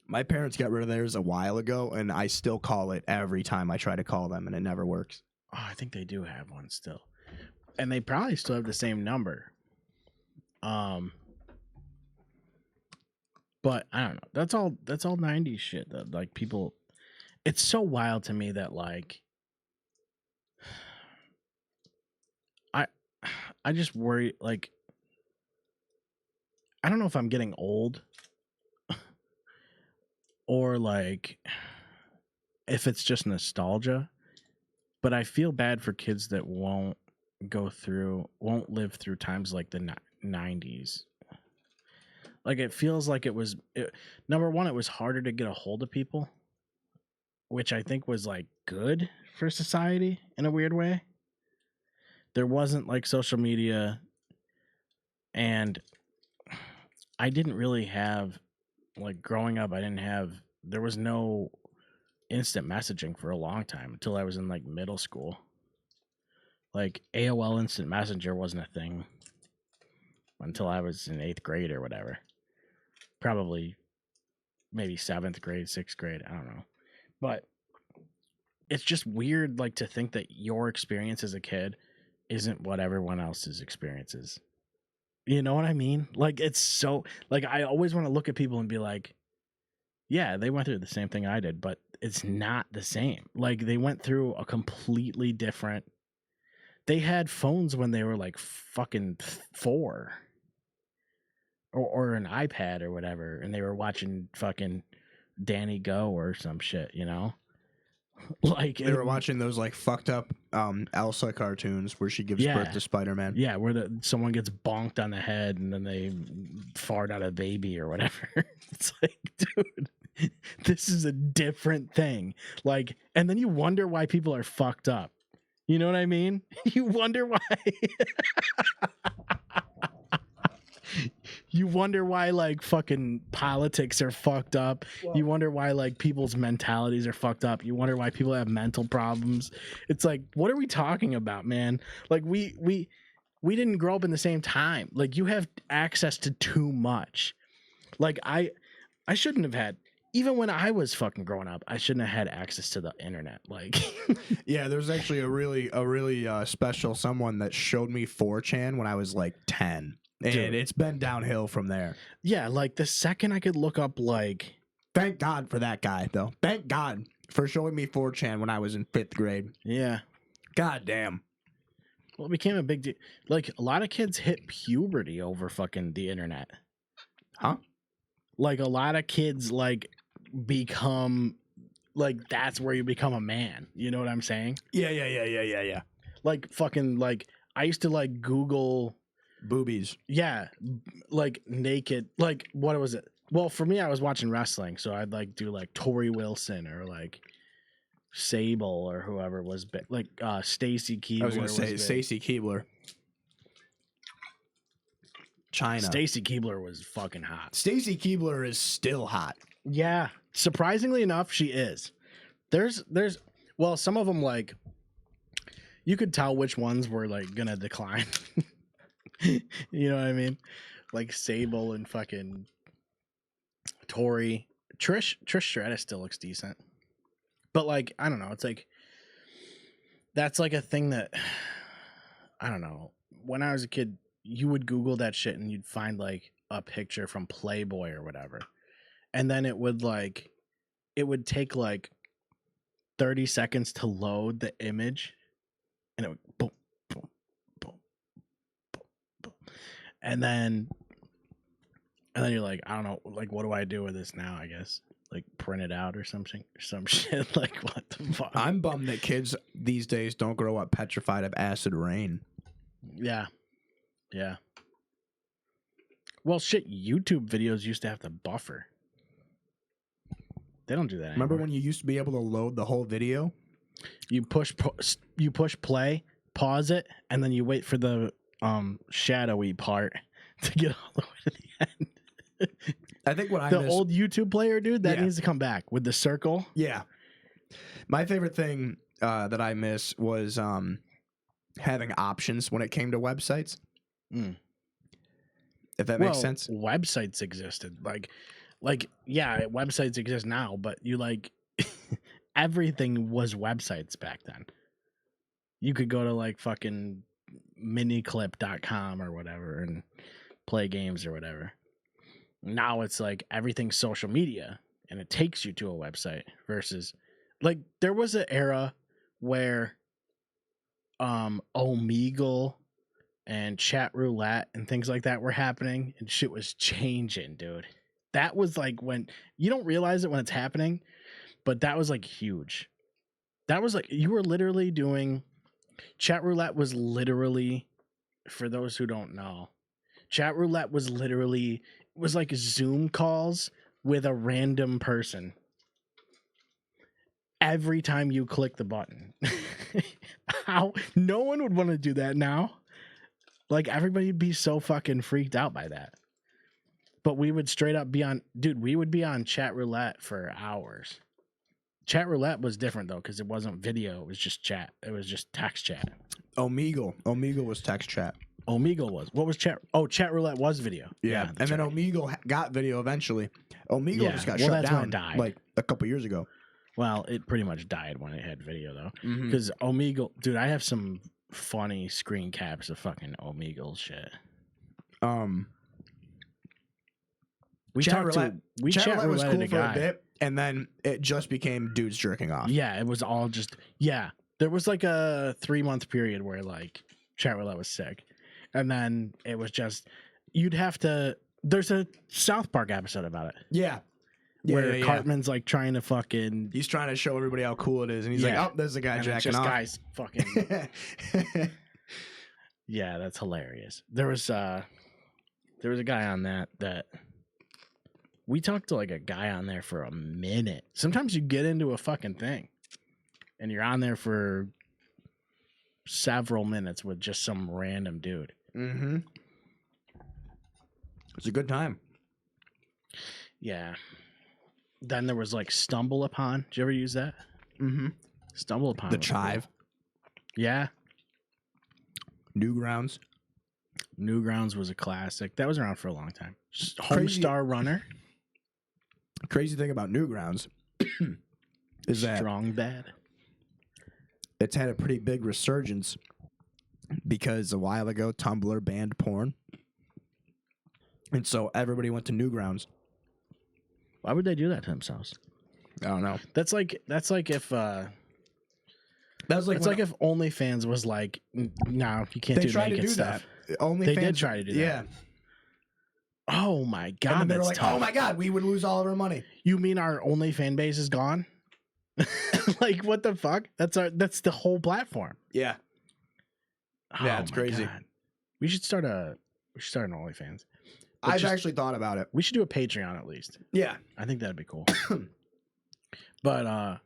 my parents got rid of theirs a while ago, and I still call it every time I try to call them, and it never works. Oh, I think they do have one still. And they probably still have the same number. But I don't know. That's all 90s shit that like people. It's so wild to me that like I just worry, like I don't know if I'm getting old or like if it's just nostalgia, but I feel bad for kids that won't live through times like the 90s. Like it feels like number one, it was harder to get a hold of people, which I think was like good for society in a weird way. There wasn't like social media, and I didn't really have, like growing up, there was no instant messaging for a long time until I was in like middle school. Like AOL Instant Messenger wasn't a thing until I was in 8th grade or whatever. Probably maybe 7th grade, 6th grade, I don't know. But it's just weird, like, to think that your experience as a kid isn't what everyone else's experience is. You know what I mean? Like, it's so, like, I always want to look at people and be like, yeah, they went through the same thing I did, but it's not the same. Like, they went through a completely different, they had phones when they were like fucking 4 or an iPad or whatever, and they were watching fucking Danny Go or some shit, you know? Like they were watching those like fucked up Elsa cartoons where she gives birth to Spider-Man. Yeah, where someone gets bonked on the head and then they fart out a baby or whatever. It's like, dude, this is a different thing. Like, and then you wonder why people are fucked up. You know what I mean? You wonder why. You wonder why, like, fucking politics are fucked up. Well, you wonder why, like, people's mentalities are fucked up. You wonder why people have mental problems. It's like, what are we talking about, man? Like, we didn't grow up in the same time. Like, you have access to too much. Like, I shouldn't have had, even when I was fucking growing up, I shouldn't have had access to the internet. Like, yeah, there's actually a really special someone that showed me 4chan when I was like 10. And dude, it's been downhill from there. Yeah, like the second I could look up, like... Thank God for that guy, though. Thank God for showing me 4chan when I was in 5th grade. Yeah. God damn. Well, it became a big deal. Like, a lot of kids hit puberty over fucking the internet. Huh? Like, a lot of kids, like, become... Like, that's where you become a man. You know what I'm saying? Yeah. Like, fucking, like, I used to, like, Google... Boobies. Yeah, like naked. Like, what was it? Well, for me, I was watching wrestling, so I'd like do like Tori Wilson or like Sable or whoever was big. Like Stacy Keibler. I was gonna say Stacy Keibler. China. Stacy Keibler was fucking hot. Stacy Keibler is still hot. Yeah, surprisingly enough, she is. There's well, some of them, like, you could tell which ones were like gonna decline. You know what I mean? Like Sable and fucking Tori. Trish Stratus still looks decent. But like, I don't know, it's like that's like a thing that I don't know. When I was a kid, you would Google that shit and you'd find like a picture from Playboy or whatever. And then it would take like 30 seconds to load the image, and it would boom. And then you're like, I don't know, like, what do I do with this now? I guess like print it out or something, some shit. Like, what the fuck? I'm bummed that kids these days don't grow up petrified of acid rain. Yeah. Well, shit, YouTube videos used to have to buffer. They don't do that anymore. Remember when you used to be able to load the whole video? You push play, pause it, and then you wait for the shadowy part to get all the way to the end. I think what the old YouTube player, dude, that needs to come back with the circle. Yeah. My favorite thing that I miss was having options when it came to websites. If that makes sense. Websites existed. Like yeah, websites exist now, but you like everything was websites back then. You could go to like fucking miniclip.com or whatever and play games or whatever. Now it's like everything's social media and it takes you to a website versus like there was an era where Omegle and chat roulette and things like that were happening, and shit was changing, dude. That was like when you don't realize it when it's happening, but that was like huge. That was like you were literally doing chat roulette was literally, for those who don't know, chat roulette was literally, it was like Zoom calls with a random person every time you click the button. How no one would want to do that now. Like everybody would be so fucking freaked out by that. But we would straight up be on, dude, we would be on chat roulette for hours. Chat roulette was different though, because it wasn't video, it was just chat. It was just text chat. Omegle was text chat. Omegle was. What was chat? Oh, chat roulette was video. Yeah, and then right. Omegle got video eventually. Omegle Yeah, just got well, shut that's when down it died. like a couple years ago. Well, it pretty much died when it had video though. Mhm. Because Omegle, dude, I have some funny screen caps of fucking Omegle shit. We Chat talked roulette- to we Chat roulette was rouletted cool for a bit, and then it just became dudes jerking off. Yeah, it was all just There was like a 3-month period where like chat roulette was sick, and then it was just you'd have to. There's a South Park episode about it. Yeah. Where Cartman's like trying to fucking. He's trying to show everybody how cool it is, and he's like, "Oh, there's a guy and it's jacking just off." guys fucking. Yeah, that's hilarious. There was a guy on that we talked to like a guy on there for a minute. Sometimes you get into a fucking thing and you're on there for several minutes with just some random dude. Mm-hmm. It's a good time. Yeah. Then there was like Stumble Upon. Did you ever use that? Mm-hmm. Stumble Upon. The was Chive. cool. Yeah. Newgrounds. Newgrounds was a classic. That was around for a long time. Crazy- Homestar Runner. Crazy thing about Newgrounds is that Strong Bad. it's had a pretty big resurgence because a while ago Tumblr banned porn, and so everybody went to Newgrounds. Why would they do that to themselves? I don't know. That's like if That's like it's when like if OnlyFans was like, no, you can't they do tried to naked do stuff. that. Only They fans, did try to do that. Yeah, Oh my and god, then they were that's like, tough. "Oh my god, we would lose all of our money." You mean our only fan base is gone? Like what the fuck? That's the whole platform. Yeah, Yeah, Oh it's my crazy. God. We should start an OnlyFans. But I've just- actually thought about it. We should do a Patreon at least. Yeah, I think that'd be cool. But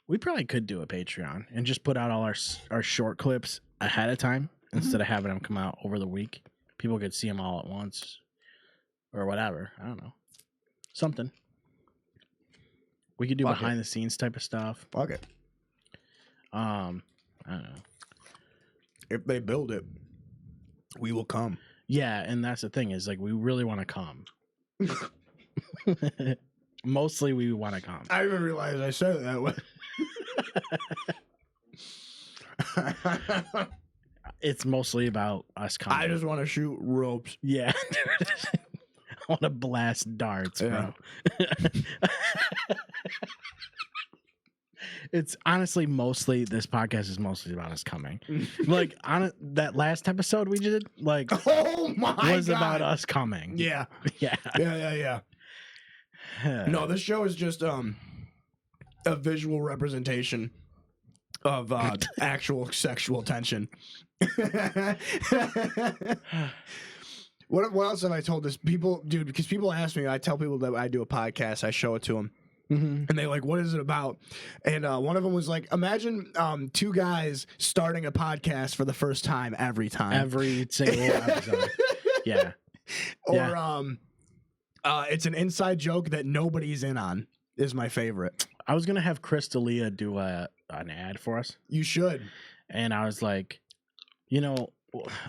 we probably could do a Patreon and just put out all our short clips ahead of time instead of having them come out over the week. People could see them all at once or whatever. I don't know. Something. We could do Fuck behind the scenes type of stuff. fuck it. I don't know. If they build it, we will come. Yeah, and that's the thing is like we really want to come. Mostly we want to come. I even realized I said it that way. It's mostly about us coming. I just want to shoot ropes. Yeah. I want to blast darts, bro. It's honestly mostly this podcast is mostly about us coming. Like on that last episode we did, like Oh my was god! about us coming. Yeah, Yeah. yeah. No, this show is just a visual representation of actual sexual tension. What else have I told this people, dude? Because people ask me, I tell people that I do a podcast, I show it to them, and they're like, "What is it about?" And one of them was like, "Imagine two guys starting a podcast for the first time every time, Every single episode. Yeah. or it's an inside joke that nobody's in on." Is my favorite. I was gonna have Chris D'Elia do an ad for us, You should. and I was like, you know,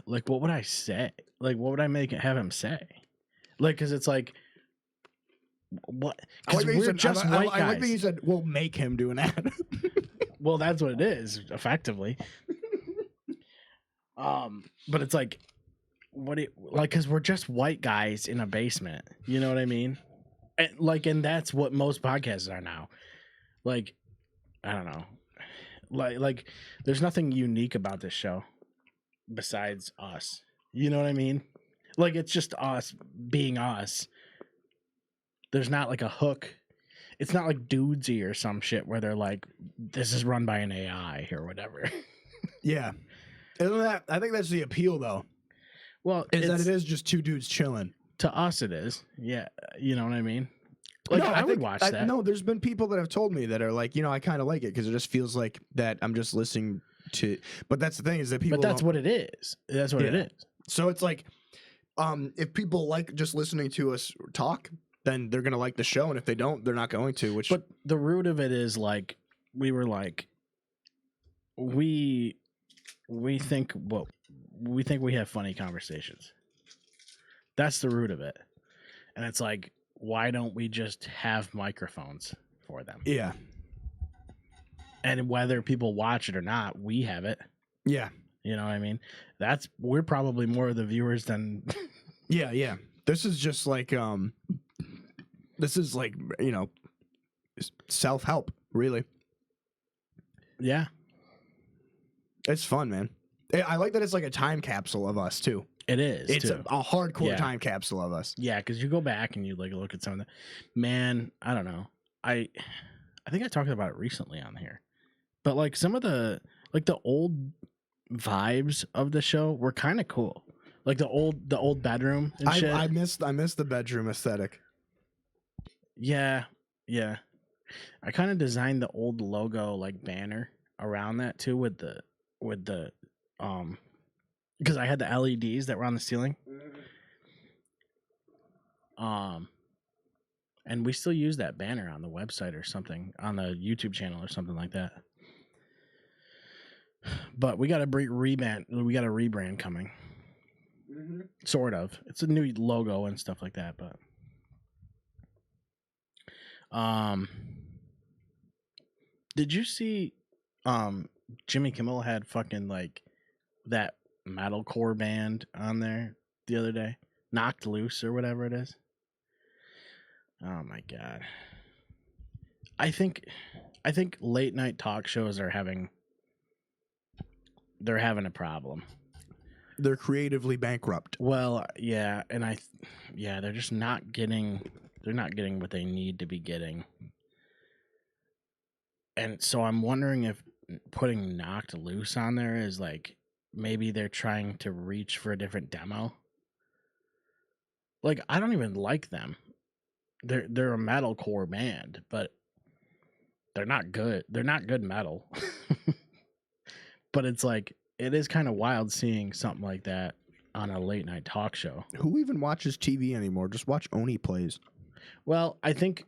like what would I say? Like what would I have him say? Like, because it's like, what? Because that you we're said- just I white like that guys. you said we'll make him do an ad. Well, that's what it is, effectively. But it's like, because we're just white guys in a basement. You know what I mean? And that's what most podcasts are now. Like, I don't know. Like there's nothing unique about this show. besides us. You know what I mean? Like, it's just us being us. There's not like a hook. It's not like Dudesy or some shit where they're like, this is run by an AI or whatever. Yeah. I think that's the appeal, though. Well, Is that it is just two dudes chilling. To us, it is. Yeah. You know what I mean? Like, I would watch that. No, there's been people that have told me that are like, I kind of like it because it just feels like that I'm just listening to. But that's the thing is that people. But that's what it is. That's what it is. So it's like, if people like just listening to us talk, then they're gonna like the show, and if they don't, they're not going to. But the root of it is like we were like, we think we have funny conversations. That's the root of it, and it's like, why don't we just have microphones for them? Yeah. And whether people watch it or not, we have it. Yeah. You know what I mean? We're probably more of the viewers than. Yeah. This is just like self-help, really. Yeah. It's fun, man. I like that it's like a time capsule of us too. It is. It's too. a hardcore time capsule of us. Yeah, because you go back and you like look at some of the. Man, I don't know. I think I talked about it recently on here, but like some of the old vibes of the show were kind of cool. Like the old bedroom and shit. I miss the bedroom aesthetic. Yeah. I kind of designed the old logo like banner around that too with the because I had the LEDs that were on the ceiling. And we still use that banner on the website or something, on the YouTube channel or something like that. But we got a rebrand. We got a rebrand coming. Sort of. It's a new logo and stuff like that, but did you see Jimmy Kimmel had fucking like that metalcore band on there the other day? Knocked Loose or whatever it is. Oh my god. I think late night talk shows are having a problem. They're creatively bankrupt. Well, yeah, and they're just not getting what they need to be getting. And so I'm wondering if putting Knocked Loose on there is like maybe they're trying to reach for a different demo. Like, I don't even like them. They're a metalcore band, but they're not good. They're not good metal. But it's like, it is kind of wild seeing something like that on a late night talk show. Who even watches TV anymore? Just watch Oni Plays. Well, I think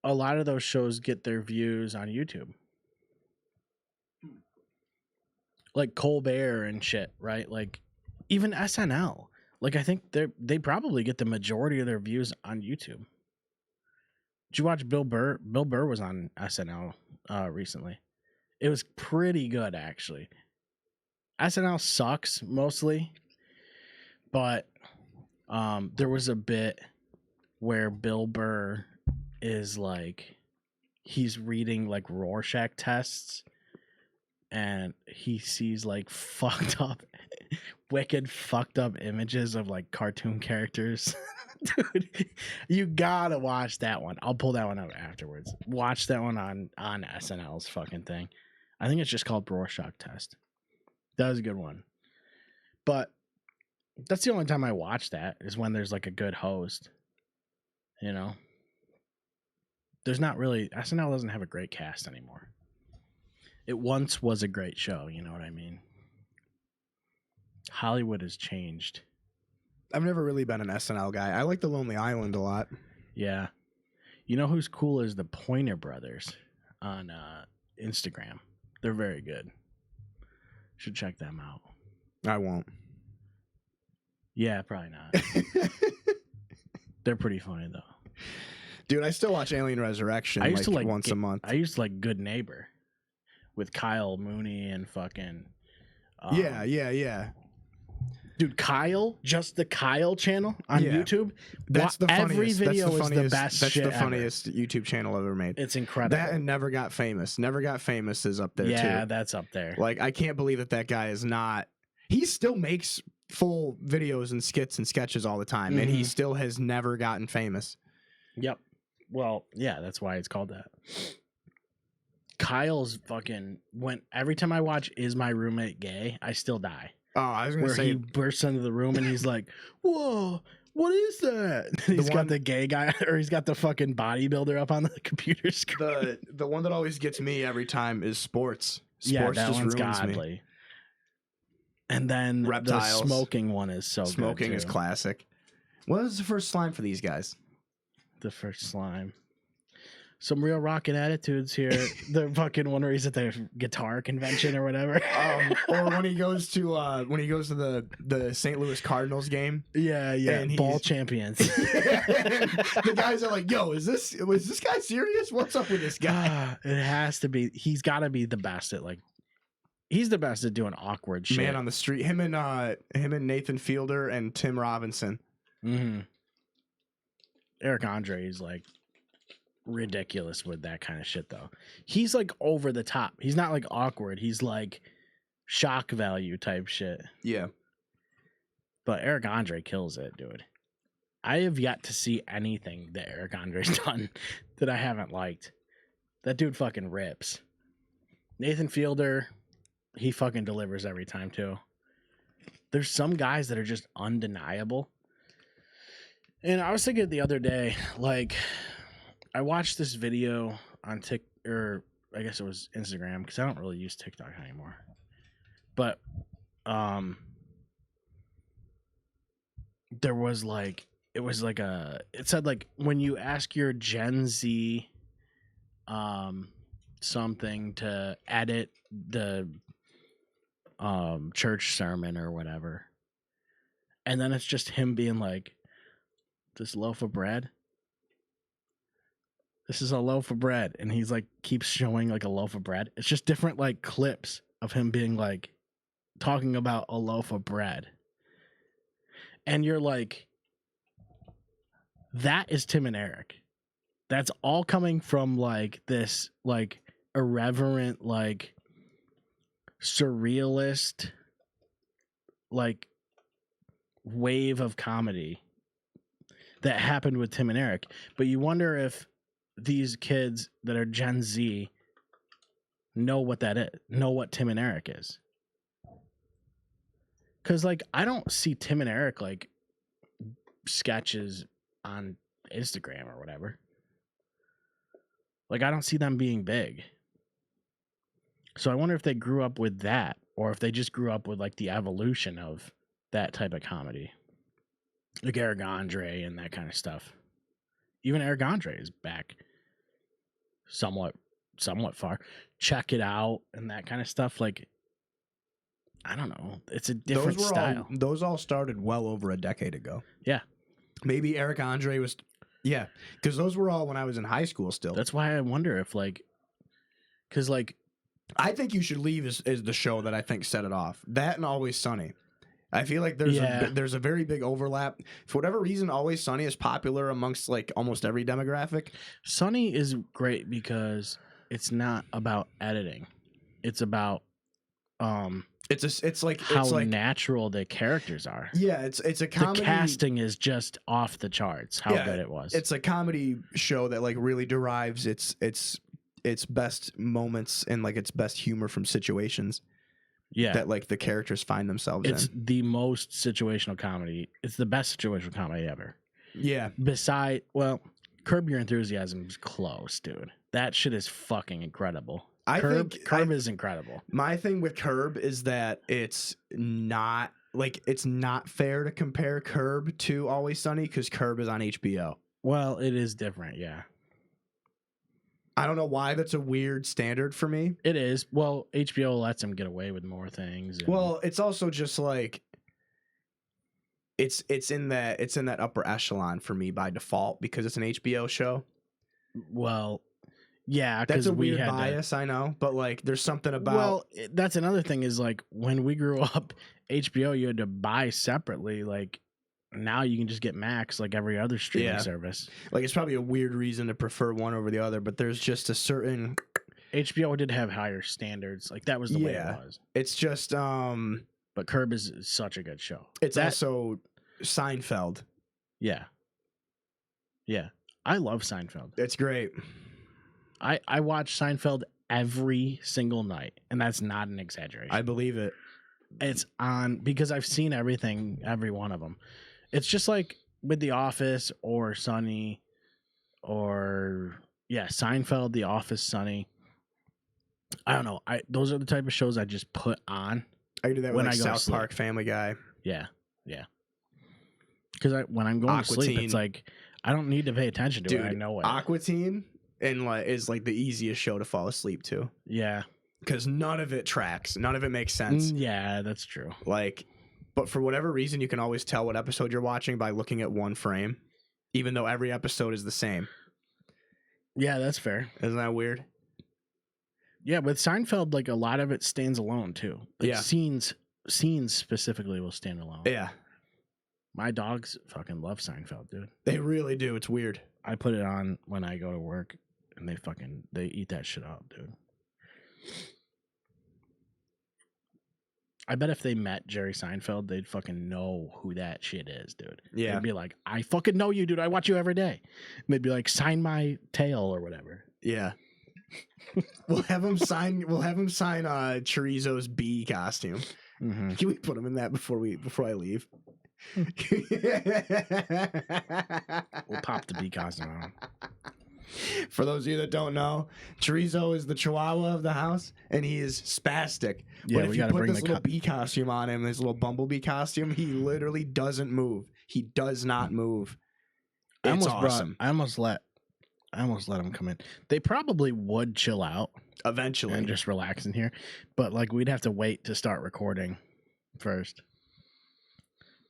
a lot of those shows get their views on YouTube. Like Colbert and shit, right? Like even SNL. Like I think they probably get the majority of their views on YouTube. Did you watch Bill Burr? Bill Burr was on SNL recently. It was pretty good, actually. SNL sucks mostly, but there was a bit where Bill Burr is like, he's reading like Rorschach tests, and he sees like fucked up, wicked fucked up images of like cartoon characters. Dude, you gotta watch that one. I'll pull that one up afterwards. Watch that one on SNL's fucking thing. I think it's just called Rorschach Test. That was a good one. But that's the only time I watch that, is when there's like a good host. You know? There's not really, SNL doesn't have a great cast anymore. It once was a great show, you know what I mean? Hollywood has changed. I've never really been an SNL guy. I like The Lonely Island a lot. Yeah. You know who's cool is the Pointer Brothers on Instagram. They're very good. Should check them out. I won't. Yeah, probably not. They're pretty funny though. Dude, I still watch Alien Resurrection once a month. I used to like Good Neighbor with Kyle Mooney and fucking yeah. Dude, Kyle, just the Kyle channel on Yeah. YouTube. That's the funniest. Every video is the best That's shit the ever. funniest YouTube channel ever made. It's incredible. That and Never Got Famous. Never Got Famous is up there yeah, too. that's up there. Like, I can't believe that guy is not. He still makes full videos and skits and sketches all the time, and he Mhm. still has never gotten famous. Yep. Well, yeah, that's why it's called that. Kyle's fucking every time I watch Is My Roommate Gay, I still die. Oh, I was gonna Where say he bursts into the room and he's like, "Whoa, what is that?" He's got one- the gay guy, or he's got the fucking bodybuilder up on the computer screen. the one that always gets me every time is sports. Yeah, Sports that just one's ruins me. godly. And then Reptiles. the smoking one is so Smoking good is too. classic. What was the first slime for these guys? The first slime. Some real rockin' attitudes here. The fucking one where he's at the guitar convention or whatever. Or when he goes to the St. Louis Cardinals game. yeah, and ball he's- champions. The guys are like, "Yo, was this guy serious? What's up with this guy?" It has to be. He's got to be the best at He's the best at doing awkward shit. Man on the street. Him and Nathan Fielder and Tim Robinson. Mm-hmm. Eric Andre is ridiculous with that kind of shit though. He's over the top. He's not awkward. He's shock value type shit. Yeah. But Eric Andre kills it, dude. I have yet to see anything that Eric Andre's done that I haven't liked. That dude fucking rips. Nathan Fielder, he fucking delivers every time too. There's some guys that are just undeniable. And I was thinking the other day, I watched this video on or I guess it was Instagram, because I don't really use TikTok anymore. But there was it said when you ask your Gen Z something to edit the church sermon or whatever, and then it's just him being like, "This loaf of bread, this is a loaf of bread," and he's keeps showing a loaf of bread. It's just different clips of him being talking about a loaf of bread, and you're like, that is Tim and Eric. That's all coming from this irreverent surrealist wave of comedy that happened with Tim and Eric. But you wonder if these kids that are Gen Z know what that is, know what Tim and Eric is. Because I don't see Tim and Eric sketches on Instagram or whatever. I don't see them being big. So I wonder if they grew up with that, or if they just grew up with the evolution of that type of comedy. Eric Andre and that kind of stuff. Even Eric Andre is back somewhat far. Check It Out and that kind of stuff. I don't know. It's a different style. Those all started well over a decade ago. Yeah. Maybe Eric Andre was. Yeah, because those were all when I was in high school still. That's why I wonder if because I think You Should Leave is the show that I think set it off. That and Always Sunny. I feel like there's a very big overlap. For whatever reason, Always Sunny is popular amongst almost every demographic. Sunny is great because it's not about editing. It's about It's how natural the characters are. Yeah, it's a comedy. The casting is just off the charts. How good it was. It's a comedy show that really derives its best moments and its best humor from situations. Yeah, that the characters find themselves it's in. the most situational comedy. It's the best situational comedy ever. Yeah. Curb Your Enthusiasm is close, dude. That shit is fucking incredible. Curb is incredible. My thing with Curb is that it's not fair to compare Curb to Always Sunny because Curb is on HBO. Well, it is different, yeah. I don't know why that's a weird standard for me. It is. Well, HBO lets them get away with more things. Well, it's also just it's in that upper echelon for me by default because it's an HBO show. Well, Yeah, That's because a we weird had bias, I know, but like there's something about Well, that's another thing is like when we grew up, HBO you had to buy separately. Like now you can just get Max like every other streaming Yeah. service. like it's probably a weird reason to prefer one over the other, but there's just a certain HBO did have higher standards. Like that was the way it Yeah. was. it's just But Curb is such a good show. it's That- also Seinfeld. Yeah. Yeah. I love Seinfeld. It's great. I watch Seinfeld every single night, and that's not an exaggeration. I believe it. It's on because I've seen everything, every one of them. It's just like with The Office or Sunny or Seinfeld, The Office, Sunny. I don't know. Those are the type of shows I just put on. I do that When with like I go to South sleep. Park, Family Guy. Yeah. Because when I'm going to sleep, Aquatine. it's like I don't need to pay attention to Dude, it. I know it. Aquatine and like is like the easiest show to fall asleep to Yeah. because none of it tracks, none of it makes sense. Yeah, that's true. Like, but for whatever reason, you can always tell what episode you're watching by looking at one frame, even though every episode is the same. Yeah, that's fair. Isn't that weird? Yeah, with Seinfeld, like a lot of it stands alone too. Like Yeah. scenes specifically will stand alone. Yeah, My dogs fucking love Seinfeld, dude. they really do. It's weird. I put it on when I go to work, and they eat that shit up, dude. I bet if they met Jerry Seinfeld, they'd fucking know who that shit is, dude. Yeah. They'd be like, I fucking know you, dude. I watch you every day. And they'd be like, sign my tail or whatever. Yeah. We'll have him sign Chorizo's bee costume. Mm-hmm. Can we put him in that before I leave? We'll pop the bee costume on. For those of you that don't know, Chorizo is the chihuahua of the house, and he is spastic. Yeah, but if we you gotta put bring this the little bee costume on him, this little bumblebee costume, he literally doesn't move. He does not move. It's awesome. I almost let him come in. They probably would chill out Eventually. and just relax in here, but like we'd have to wait to start recording first.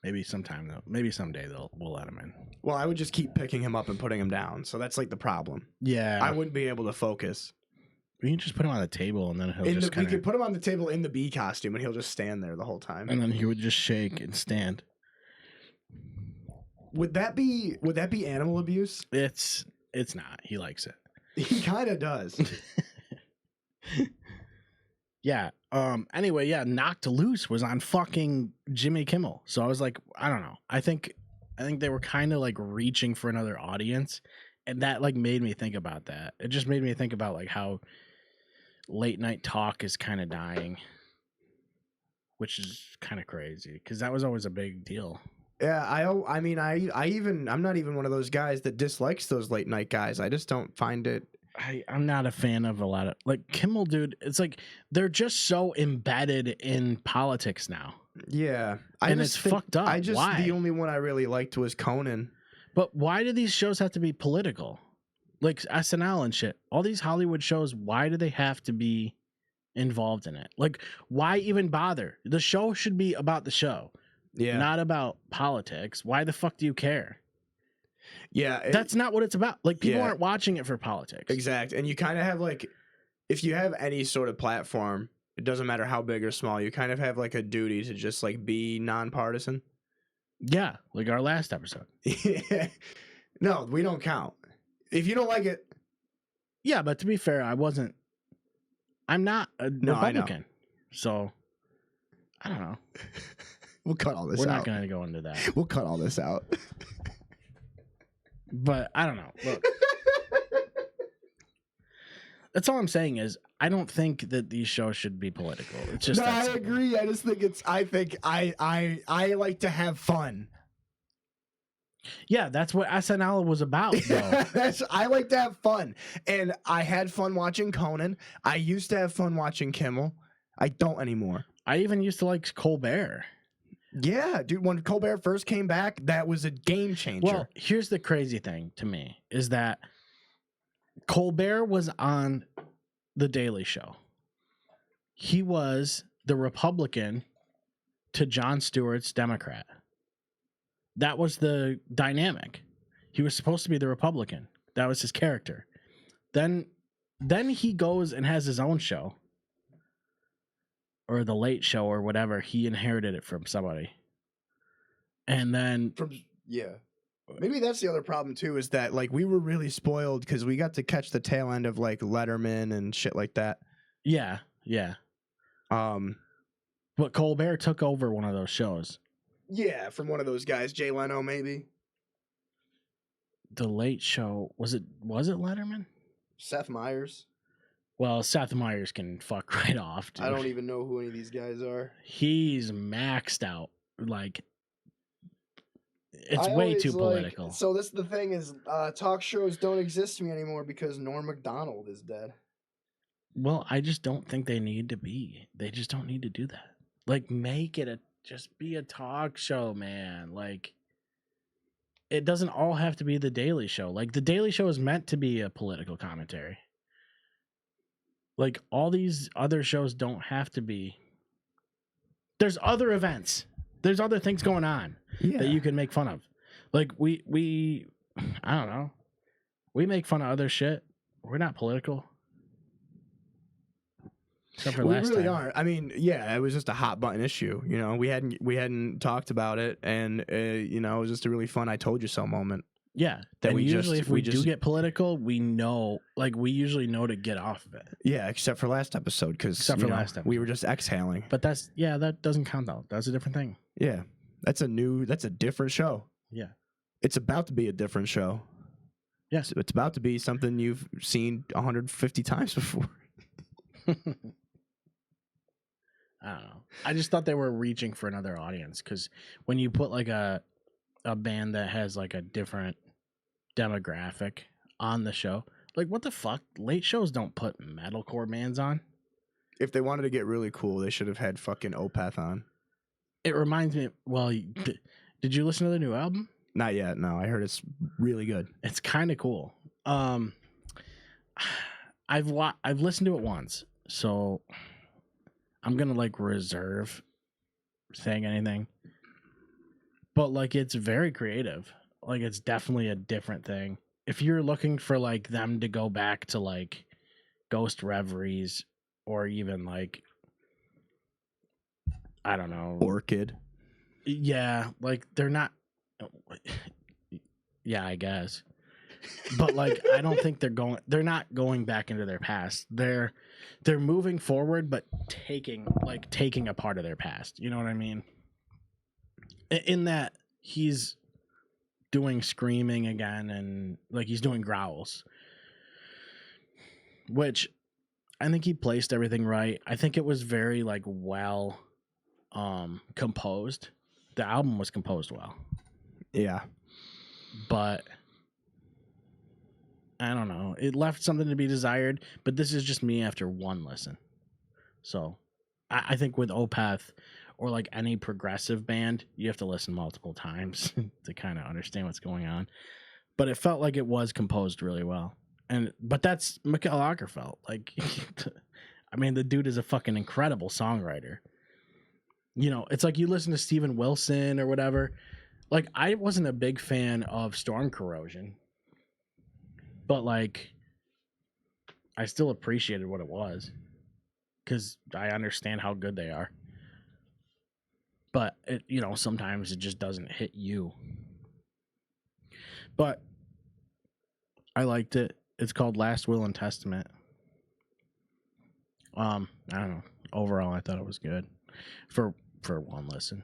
Maybe sometime though. Maybe someday we'll let him in. Well, I would just keep picking him up and putting him down. So that's like the problem. Yeah, I wouldn't be able to focus. we can just put him on the table and then he'll just We kind could of, put him on the table in the bee costume, and he'll just stand there the whole time. and then he would just shake and stand. Would that be animal abuse? It's not. He likes it. He kind of does. Yeah. Anyway, yeah, Knocked Loose was on fucking Jimmy Kimmel. So I was like, I don't know. I think they were kind of like reaching for another audience, and that like made me think about that. It just made me think about like how late night talk is kind of dying, which is kind of crazy because that was always a big deal. Yeah, I'm not even one of those guys that dislikes those late night guys. I just don't find it. I'm not a fan of a lot of like Kimmel, dude. It's like they're just so embedded in politics now. Yeah, And it's fucked up. Why? The only one I really liked was Conan. But why do these shows have to be political? Like SNL and shit. All these Hollywood shows, why do they have to be involved in it? Like, why even bother? The show should be about the show, Yeah, not about politics. Why the fuck do you care? yeah, That's not what it's about. Like, people Yeah. aren't watching it for politics. exact. And you kind of have like, if you have any sort of platform, it doesn't matter how big or small, you kind of have like a duty to just like be nonpartisan. Yeah, like our last episode. No, we don't count. If you don't like it, Yeah, but to be fair, I'm not a No, I know. Republican. So, I don't know. we'll cut all this We're out. not going to go into that. We'll cut all this out. But I don't know. Look. That's all I'm saying is I don't think that these shows should be political. It's just No, that I simple. agree. I just think I like to have fun. Yeah, that's what SNL was about, though. I like to have fun. And I had fun watching Conan. I used to have fun watching Kimmel. I don't anymore. I even used to like Colbert. Yeah, dude, when Colbert first came back, that was a game changer. Well, here's the crazy thing to me is that Colbert was on The Daily Show. He was the Republican to Jon Stewart's Democrat. That was the dynamic. He was supposed to be the Republican. That was his character. Then then he goes and has his own show. Or the Late Show or whatever. He inherited it from somebody. And then maybe that's the other problem too, is that like we were really spoiled because we got to catch the tail end of like Letterman and shit like that. yeah. But Colbert took over one of those shows. Yeah, from one of those guys, Jay Leno maybe. The Late Show, was it Letterman? Seth Meyers. Well, Seth Meyers can fuck right off, dude. I don't even know who any of these guys are. He's maxed out. Like, it's way too political. So this the thing is, talk shows don't exist to me anymore because Norm Macdonald is dead. Well, I just don't think they need to be. They just don't need to do that. Like, make it just be a talk show, man. Like, it doesn't all have to be The Daily Show. Like, The Daily Show is meant to be a political commentary. Like, all these other shows don't have to be. There's other events. There's other things going on that you can make fun of. Like, we I don't know. We make fun of other shit. We're not political. Except for We last really time. are. I mean, yeah, it was just a hot button issue. You know, we hadn't talked about it, and you know, it was just a really fun "I told you so" moment. Yeah, That and we usually just- if we we do just- get political, we know, like we usually know to get off of it. Yeah, except for last episode, because Except for last we episode. were just exhaling. But that doesn't count though. That's a different thing. Yeah, that's a different show. Yeah. It's about to be a different show. Yeah. So it's about to be something you've seen 150 times before. I don't know. I just thought they were reaching for another audience because when you put like a band that has like a different demographic on the show, like what the fuck? Late shows don't put metalcore bands on. If they wanted to get really cool, they should have had fucking Opeth on. It reminds me. Well, did you listen to the new album? Not yet. No, I heard it's really good. It's kind of cool. I've listened to it once, so I'm gonna like reserve saying anything. But like, it's very creative. Like, it's definitely a different thing. If you're looking for like them to go back to like Ghost Reveries or even like, I don't know, Orchid. yeah, like they're not. Yeah, I guess. But like, I don't think they're not going back into their past. They're moving forward, but taking a part of their past. You know what I mean? In that he's doing screaming again, and like he's doing growls, which I think he placed everything right. I think it was very like well composed. The album was composed well. Yeah. But I don't know. It left something to be desired, but this is just me after one listen. So I think with Opeth or like any progressive band, you have to listen multiple times to kind of understand what's going on. But it felt like it was composed really well. But that's Mikael Lagerfeld. Like, I mean, the dude is a fucking incredible songwriter. You know, it's like you listen to Steven Wilson or whatever. Like, I wasn't a big fan of Storm Corrosion, but like, I still appreciated what it was because I understand how good they are. But it, you know, sometimes it just doesn't hit you. But I liked it. It's called Last Will and Testament. I don't know. Overall, I thought it was good for one listen.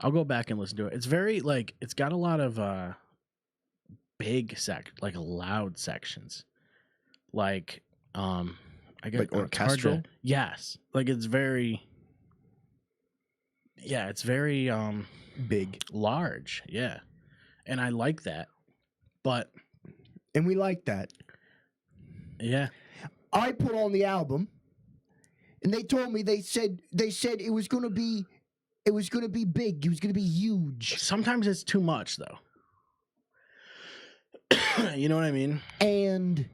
I'll go back and listen to it. It's very like, it's got a lot of big like loud sections. Like I guess Like orchestral? Yes. Like it's very Big. large. Yeah. And I like that. But And we like that. yeah. I put on the album, and they told me they said it was gonna be big. It was gonna be huge. Sometimes it's too much though. You know what I mean? And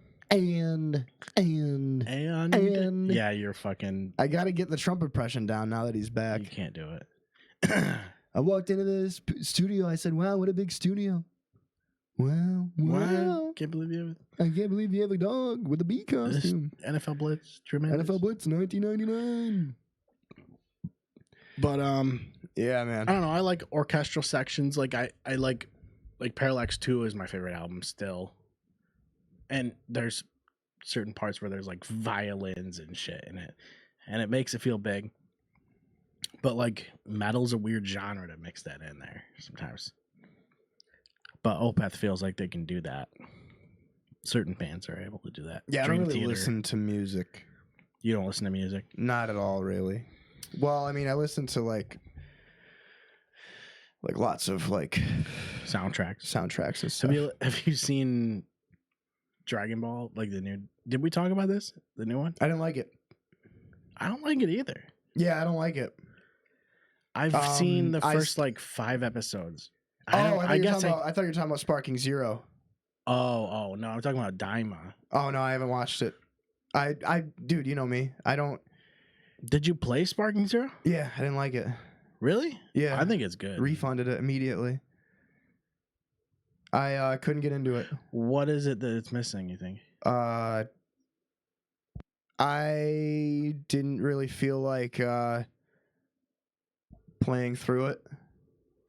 yeah, you're fucking, I gotta get the Trump impression down now that he's back. you can't do it. I walked into this studio. I said, "Wow, what a big studio!" Wow. Can't believe you I can't believe you have a dog with a bee have costume. NFL Blitz. Tremendous. NFL Blitz 1999. But Yeah, man. I don't know. I like orchestral sections. Like I like Parallax 2 is my favorite album still. And there's certain parts where there's like violins and shit in it. And it makes it feel big. But like metal's a weird genre to mix that in there sometimes. But Opeth feels like they can do that. Certain bands are able to do that. Yeah, Dream I don't really Theater. listen to music. You don't listen to music? Not at all, really. Well, I mean, I listen to like lots of like Soundtracks and stuff. Have you seen Dragon Ball? Like the new? Did we talk about this? The new one? I didn't like it. I don't like it either. Yeah, I don't like it. I've seen the first like 5 episodes. I thought you were talking about Sparking Zero. Oh no, I'm talking about Daima. Oh no, I haven't watched it. Dude, you know me. I don't. Did you play Sparking Zero? Yeah, I didn't like it. Really? Yeah, I think it's good. Refunded it immediately. I couldn't get into it. What is it that it's missing, you think? I didn't really feel like playing through it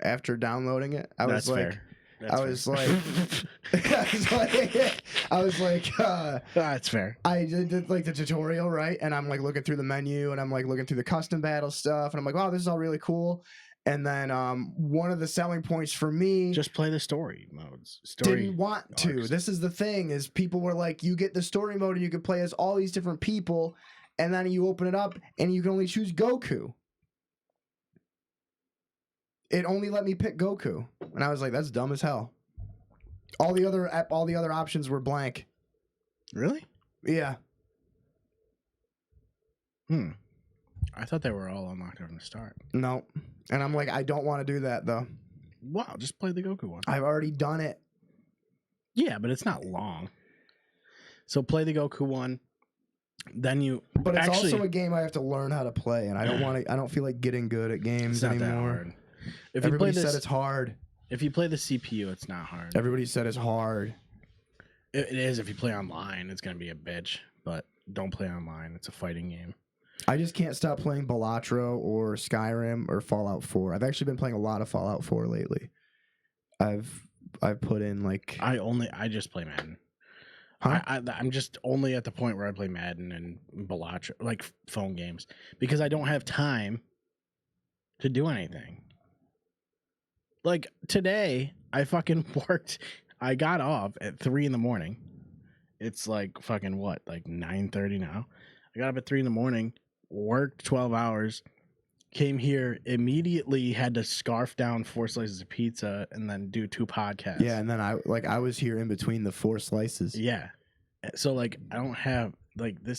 after downloading it. That's fair. That's fair. I did like the tutorial, right? And I'm like looking through the menu and I'm like looking through the custom battle stuff and I'm like, wow, this is all really cool. And then one of the selling points for me, just play the story modes. Didn't want to. This is the thing: is people were like, you get the story mode and you can play as all these different people, and then you open it up and you can only choose Goku. It only let me pick Goku, and I was like, that's dumb as hell. All the other options were blank. Really? Yeah. I thought they were all unlocked from the start. No. And I'm like, I don't want to do that, though. Wow, just play the Goku one. I've already done it. Yeah, but it's not long. So play the Goku one. Then you. But it's also a game I have to learn how to play, and I don't want to. I don't feel like getting good at games it's not anymore. That hard. If Everybody you play said it's hard. If you play the CPU, it's not hard. Everybody said it's hard. It is. If you play online, it's gonna be a bitch. But don't play online. It's a fighting game. I just can't stop playing Balatro or Skyrim or Fallout 4. I've actually been playing a lot of Fallout 4 lately. I've put in like I just play Madden. Huh? I'm just only at the point where I play Madden and Balatro, like phone games, because I don't have time to do anything. Like today, I fucking worked. I got off at 3 a.m. It's like fucking what, like 9:30 now. I got up at 3 a.m. Worked 12 hours, came here, immediately had to scarf down 4 slices of pizza and then do 2 podcasts. Yeah, and then I was here in between the 4 slices. Yeah. So like I don't have like I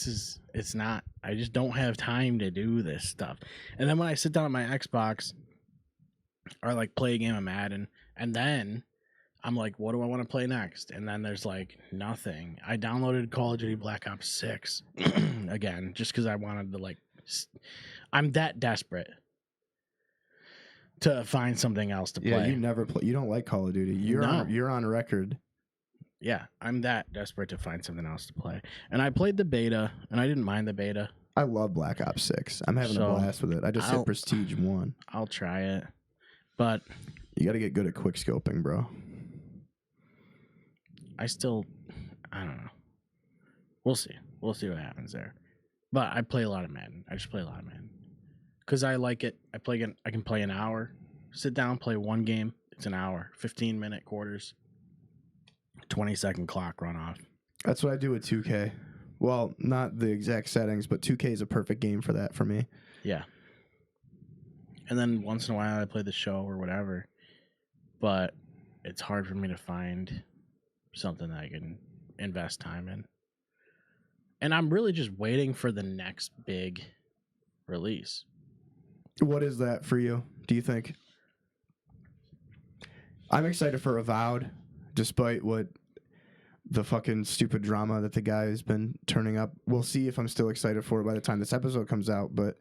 just don't have time to do this stuff. And then when I sit down at my Xbox or like play a game of Madden, and then I'm like, what do I want to play next? And then there's like nothing. I downloaded Call of Duty Black Ops 6 again, just because I wanted to like, I'm that desperate to find something else to play. Yeah, you never play. You don't like Call of Duty. You're on record. Yeah, I'm that desperate to find something else to play. And I played the beta, and I didn't mind the beta. I love Black Ops 6. I'm having a blast with it. I just hit Prestige 1. I'll try it, but you got to get good at quick scoping, bro. I don't know. We'll see. We'll see what happens there. But I play a lot of Madden. I just play a lot of Madden because I like it. I can play an hour, sit down, play one game. It's an hour, 15-minute quarters, 20-second clock run off. That's what I do with 2K. Well, not the exact settings, but 2K is a perfect game for that for me. Yeah. And then once in a while I play the show or whatever. But it's hard for me to find something that I can invest time in. And I'm really just waiting for the next big release. What is that for you, do you think? I'm excited for Avowed, despite what the fucking stupid drama that the guy has been turning up. We'll see if I'm still excited for it by the time this episode comes out, but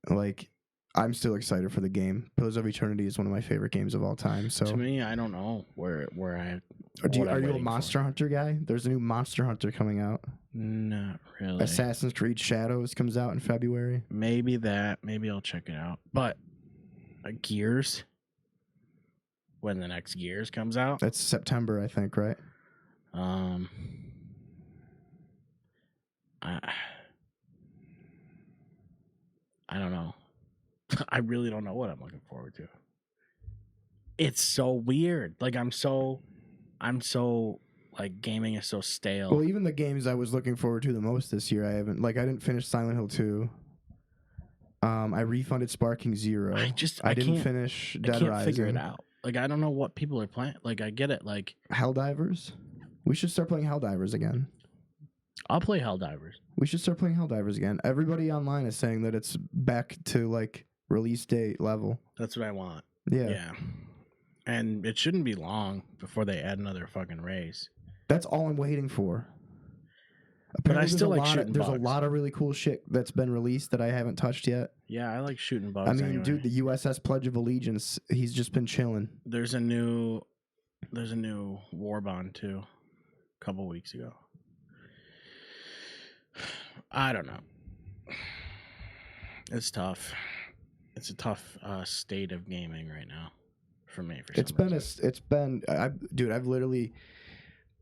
like I'm still excited for the game. Pillars of Eternity is one of my favorite games of all time. So To me, I don't know where I. are you a waiting Monster Hunter guy? There's a new Monster Hunter coming out. Not really. Assassin's Creed Shadows comes out in February. Maybe that. Maybe I'll check it out. But Gears. When the next Gears comes out. That's September, I think, right? I don't know. I really don't know what I'm looking forward to. It's so weird. Like I'm so like gaming is so stale. Well, even the games I was looking forward to the most this year, I didn't finish Silent Hill 2. I refunded Sparking Zero. I didn't finish Dead Rising. I can't figure it out. Like I don't know what people are playing. Like I get it. Like Helldivers. We should start playing Helldivers again. I'll play Helldivers. We should start playing Helldivers again. Everybody online is saying that it's back to like release date level. That's what I want. Yeah. And it shouldn't be long before they add another fucking race. That's all I'm waiting for. But I still like shooting bugs. There's a lot of really cool shit that's been released that I haven't touched yet. Yeah, I like shooting bugs. I mean, anyway. dude, the USS Pledge of Allegiance, he's just been chilling. There's a new war bond too, a couple weeks ago. I don't know. It's tough. It's a tough state of gaming right now for me. I've literally.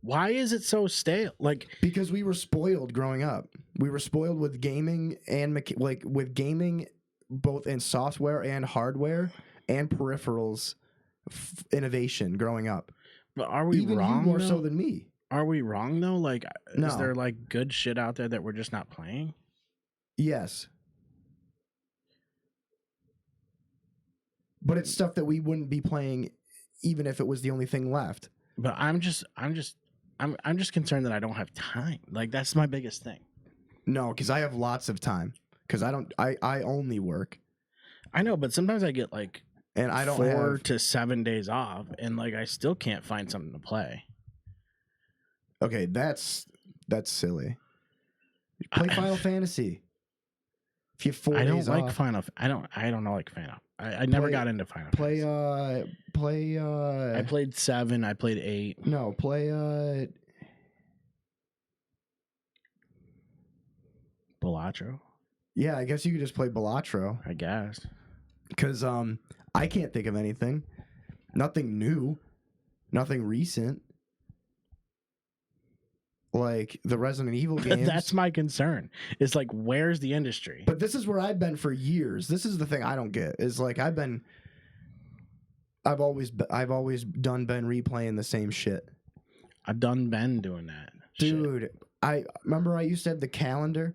Why is it so stale? Like because we were spoiled growing up. We were spoiled with gaming and with gaming, both in software and hardware and peripherals, innovation growing up. But are we even wrong? You more so than me. Are we wrong though? Like, no. Is there like good shit out there that we're just not playing? Yes. But it's stuff that we wouldn't be playing even if it was the only thing left. But I'm just concerned that I don't have time. Like that's my biggest thing. No, because I have lots of time. Because I only work. I know, but sometimes I get like and I don't 4 to 7 days off, and like I still can't find something to play. Okay, that's silly. Play Final Fantasy. If you have 4 days off. I don't like Final. I never got into Final Fantasy. I played 7, I played 8. No, play Balatro. Yeah, I guess you could just play Balatro. I guess. Cuz I can't think of anything. Nothing new. Nothing recent. Like the Resident Evil games. That's my concern. It's like, where's the industry? But this is where I've been for years. This is the thing I don't get. Is like I've always been replaying the same shit. I've been doing that. Dude, shit. I remember I used to have the calendar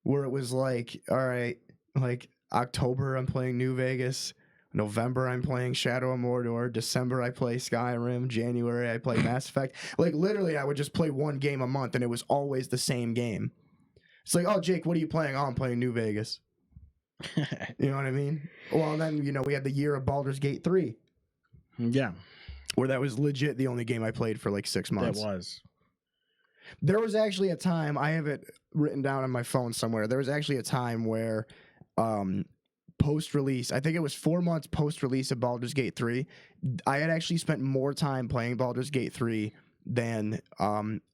where it was like, all right, like October I'm playing New Vegas. November, I'm playing Shadow of Mordor. December, I play Skyrim. January, I play Mass Effect. Like, literally, I would just play one game a month, and it was always the same game. It's like, oh, Jake, what are you playing? Oh, I'm playing New Vegas. You know what I mean? Well, then, we had the year of Baldur's Gate 3. Yeah. Where that was legit the only game I played for like 6 months. That was. There was actually a time, I have it written down on my phone somewhere. There was actually a time where... post-release, I think it was 4 months post-release of Baldur's Gate 3, I had actually spent more time playing Baldur's Gate 3 than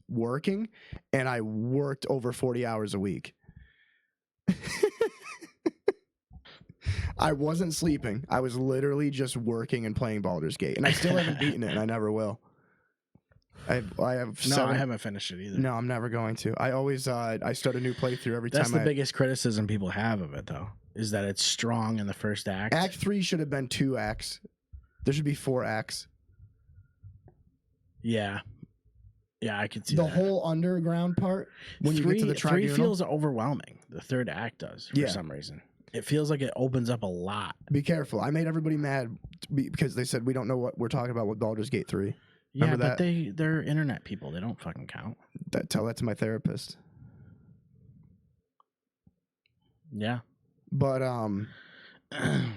working, and I worked over 40 hours a week. I wasn't sleeping. I was literally just working and playing Baldur's Gate, and I still haven't beaten it, and I never will. I haven't finished it either. No, I'm never going to. I always I start a new playthrough every time. That's the biggest criticism people have of it, though, is that it's strong in the first act. Act 3 should have been 2 acts. There should be 4 acts. Yeah, I can see the that. whole underground part. When you get to the tribunal, 3 feels overwhelming. The third act does for some reason. It feels like it opens up a lot. Be careful. I made everybody mad because they said we don't know what we're talking about with Baldur's Gate 3. Yeah, but they're internet people. They don't fucking count. Tell that to my therapist. Yeah. But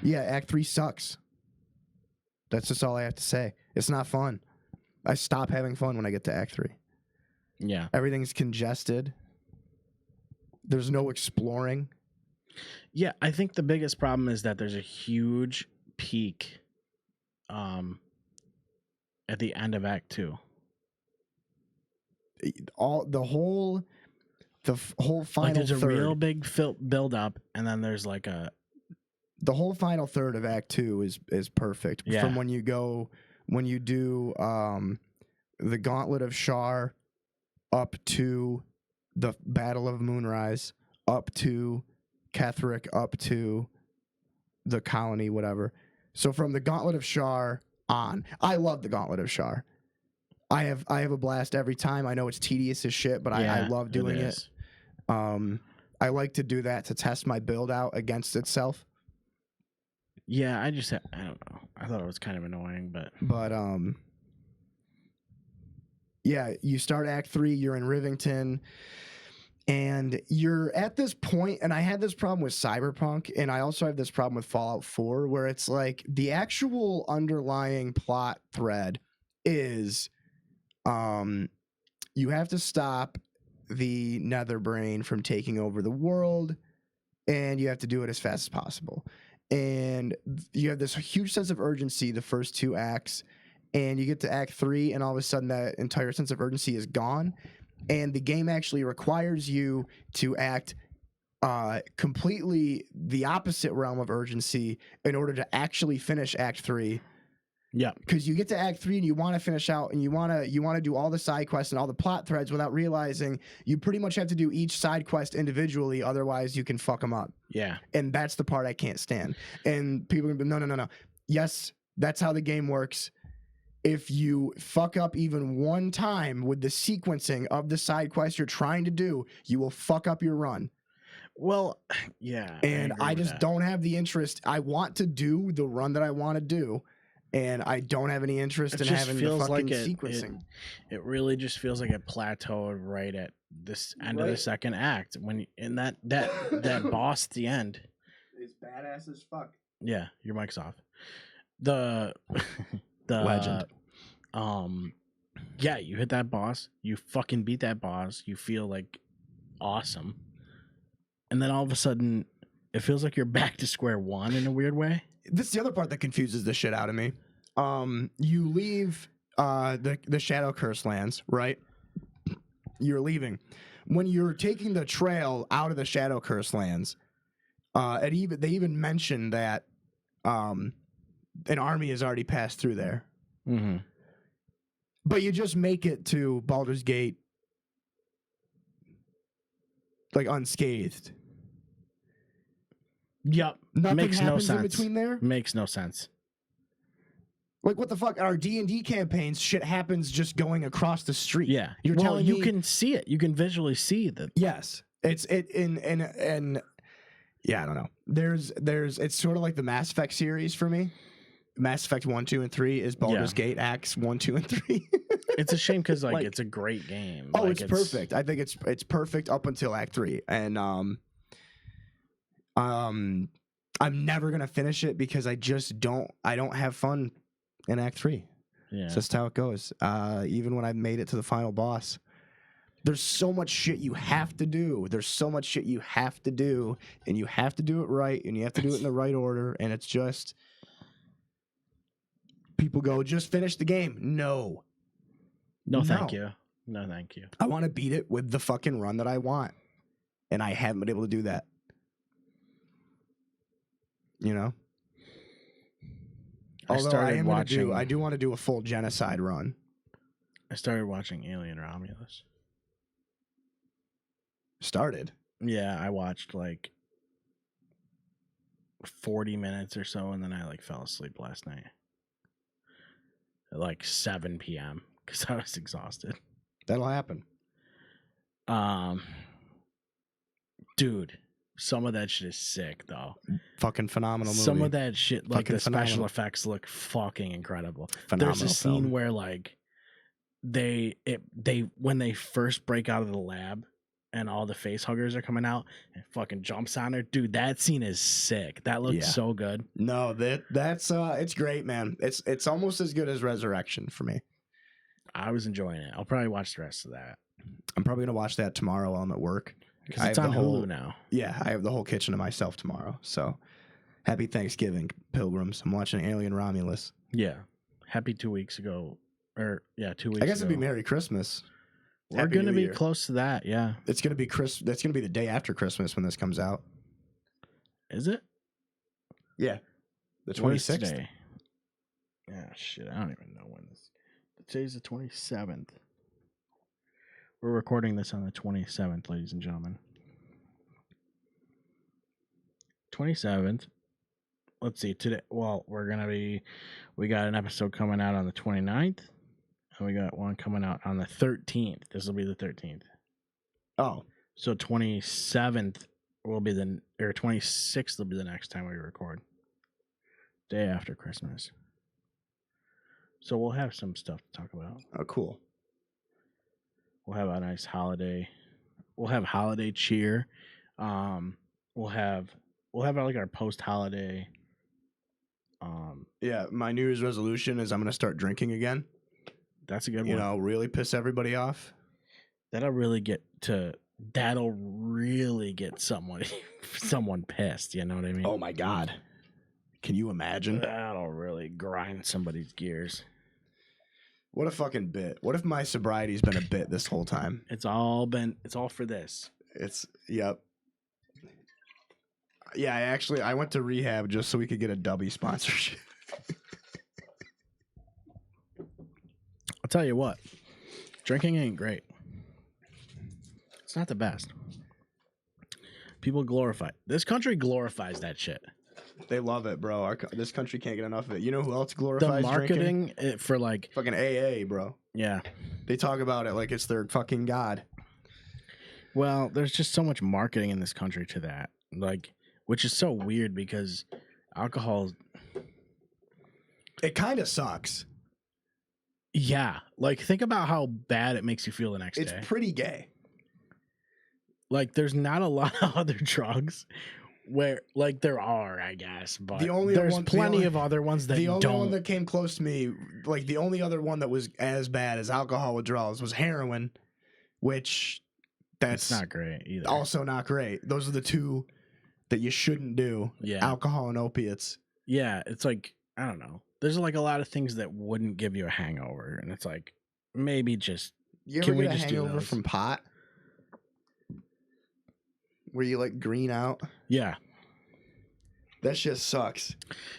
yeah, Act 3 sucks. That's just all I have to say. It's not fun. I stop having fun when I get to Act 3. Yeah. Everything's congested. There's no exploring. Yeah, I think the biggest problem is that there's a huge peak at the end of Act 2. The whole final Like there's a third. real big build up, and then there's like The whole final third of Act 2 is perfect. Yeah. From when you do the Gauntlet of Shar up to the Battle of Moonrise, up to Ketheric, up to the colony, whatever. So from the Gauntlet of Shar on, I love the Gauntlet of Shar. I have a blast every time. I know it's tedious as shit, but I love doing it. I like to do that to test my build out against itself. Yeah, I don't know. I thought it was kind of annoying, but yeah, you start Act 3, you're in Rivington, and you're at this point, and I had this problem with Cyberpunk, and I also have this problem with Fallout 4, where it's like the actual underlying plot thread is you have to stop the Netherbrain from taking over the world, and you have to do it as fast as possible. And you have this huge sense of urgency the first 2 acts, and you get to Act 3, and all of a sudden that entire sense of urgency is gone, and the game actually requires you to act completely the opposite realm of urgency in order to actually finish Act 3. yeah, Because you get to Act 3 and you want to finish out, and you want to do all the side quests and all the plot threads without realizing you pretty much have to do each side quest individually, otherwise you can fuck them up. yeah. And that's the part I can't stand. And people are going to be, no. Yes, that's how the game works. If you fuck up even one time with the sequencing of the side quest you're trying to do, you will fuck up your run. Well, yeah. And I just don't have the interest. I want to do the run that I want to do, and I don't have any interest in having the fucking sequencing. It really just feels like it plateaued right at this end of the second act when in that boss at the end. It's badass as fuck. Yeah, your mic's off. The Legend. Yeah, you hit that boss, you fucking beat that boss, you feel like awesome. And then all of a sudden it feels like you're back to square one in a weird way. This is the other part that confuses the shit out of me. You leave the Shadow Curse lands, right? You're leaving. When you're taking the trail out of the Shadow Curse lands, they even mention that an army has already passed through there. Mm-hmm. But you just make it to Baldur's Gate like unscathed. Yep. Nothing Makes no happens in sense. between there. Makes no sense. Like, what the fuck? Our D&D campaigns, shit happens just going across the street. Yeah. You're well, telling you me... can see it. You can visually see that. Yes. It's yeah, I don't know. There's it's sort of like the Mass Effect series for me. Mass Effect 1, 2, and 3 is Baldur's Gate Acts 1, 2, and 3. It's a shame because like it's a great game. Oh, like, it's perfect. I think it's perfect up until Act 3. And I'm never gonna finish it because I don't have fun in Act 3. Yeah. It's just how it goes. Even when I made it to the final boss. There's so much shit you have to do. And you have to do it right, and you have to do it in the right order, and it's just people go, just finish the game. No, thank you. No, thank you. I want to beat it with the fucking run that I want, and I haven't been able to do that. You know? Although I do want to do a full genocide run. I started watching Alien Romulus. Started? Yeah, I watched like 40 minutes or so, and then I like fell asleep last night at like 7 p.m. because I was exhausted. That'll happen. Dude, some of that shit is sick though. Fucking phenomenal movie. Some of that shit, like Fucking the special phenomenal. effects look fucking incredible. Phenomenal There's a scene film. where like they when they first break out of the lab and all the face huggers are coming out and fucking jumps on her. Dude, that scene is sick. That looked so good. No, that's it's great, man. It's almost as good as Resurrection for me. I was enjoying it. I'll probably watch the rest of that. I'm probably gonna watch that tomorrow while I'm at work. Because it's on Hulu now. Yeah, I have the whole kitchen to myself tomorrow. So happy Thanksgiving, pilgrims. I'm watching Alien Romulus. Yeah. Happy 2 weeks ago. 2 weeks ago. I guess it'd be Merry Christmas. We're going to be close to that, yeah. It's going to be That's going to be the day after Christmas when this comes out. Is it? Yeah. The What is 26th. today? Yeah, shit. I don't even know when this. Today's the 27th. We're recording this on the 27th, ladies and gentlemen. 27th. Let's see. Today, well, we got an episode coming out on the 29th, and we got one coming out on the 13th. This will be the 13th. Oh. So 27th will be 26th will be the next time we record. Day after Christmas. So we'll have some stuff to talk about. Oh, cool. We'll have a nice holiday. We'll have holiday cheer. We'll have like our post-holiday. Yeah, my New Year's resolution is I'm going to start drinking again. That's a good one. You know, really piss everybody off. That'll really get someone pissed. You know what I mean? Oh my God. Can you imagine? That'll really grind somebody's gears. What a fucking bit. What if my sobriety's been a bit this whole time? It's all for this. Yep. Yeah, I went to rehab just so we could get a Dubby sponsorship. I'll tell you what, drinking ain't great. It's not the best. People glorify it. This country glorifies that shit. They love it, bro. This country can't get enough of it. You know who else glorifies the marketing drinking? For like fucking AA, bro. Yeah. They talk about it like it's their fucking god. Well, there's just so much marketing in this country to that. Like, which is so weird because alcohol. It kind of sucks. Yeah. Like, think about how bad it makes you feel the next day. It's pretty gay. Like, there's not a lot of other drugs where, like, there are, I guess, but there's plenty of other ones that don't. The only one that came close to me, like, the only other one that was as bad as alcohol withdrawals was heroin, which that's not great either. Also not great. Those are the two that you shouldn't do. Yeah. Alcohol and opiates. Yeah, it's like, I don't know. There's like a lot of things that wouldn't give you a hangover, and it's like, maybe just Can we get a hangover from pot? Where you like green out? Yeah. That shit sucks.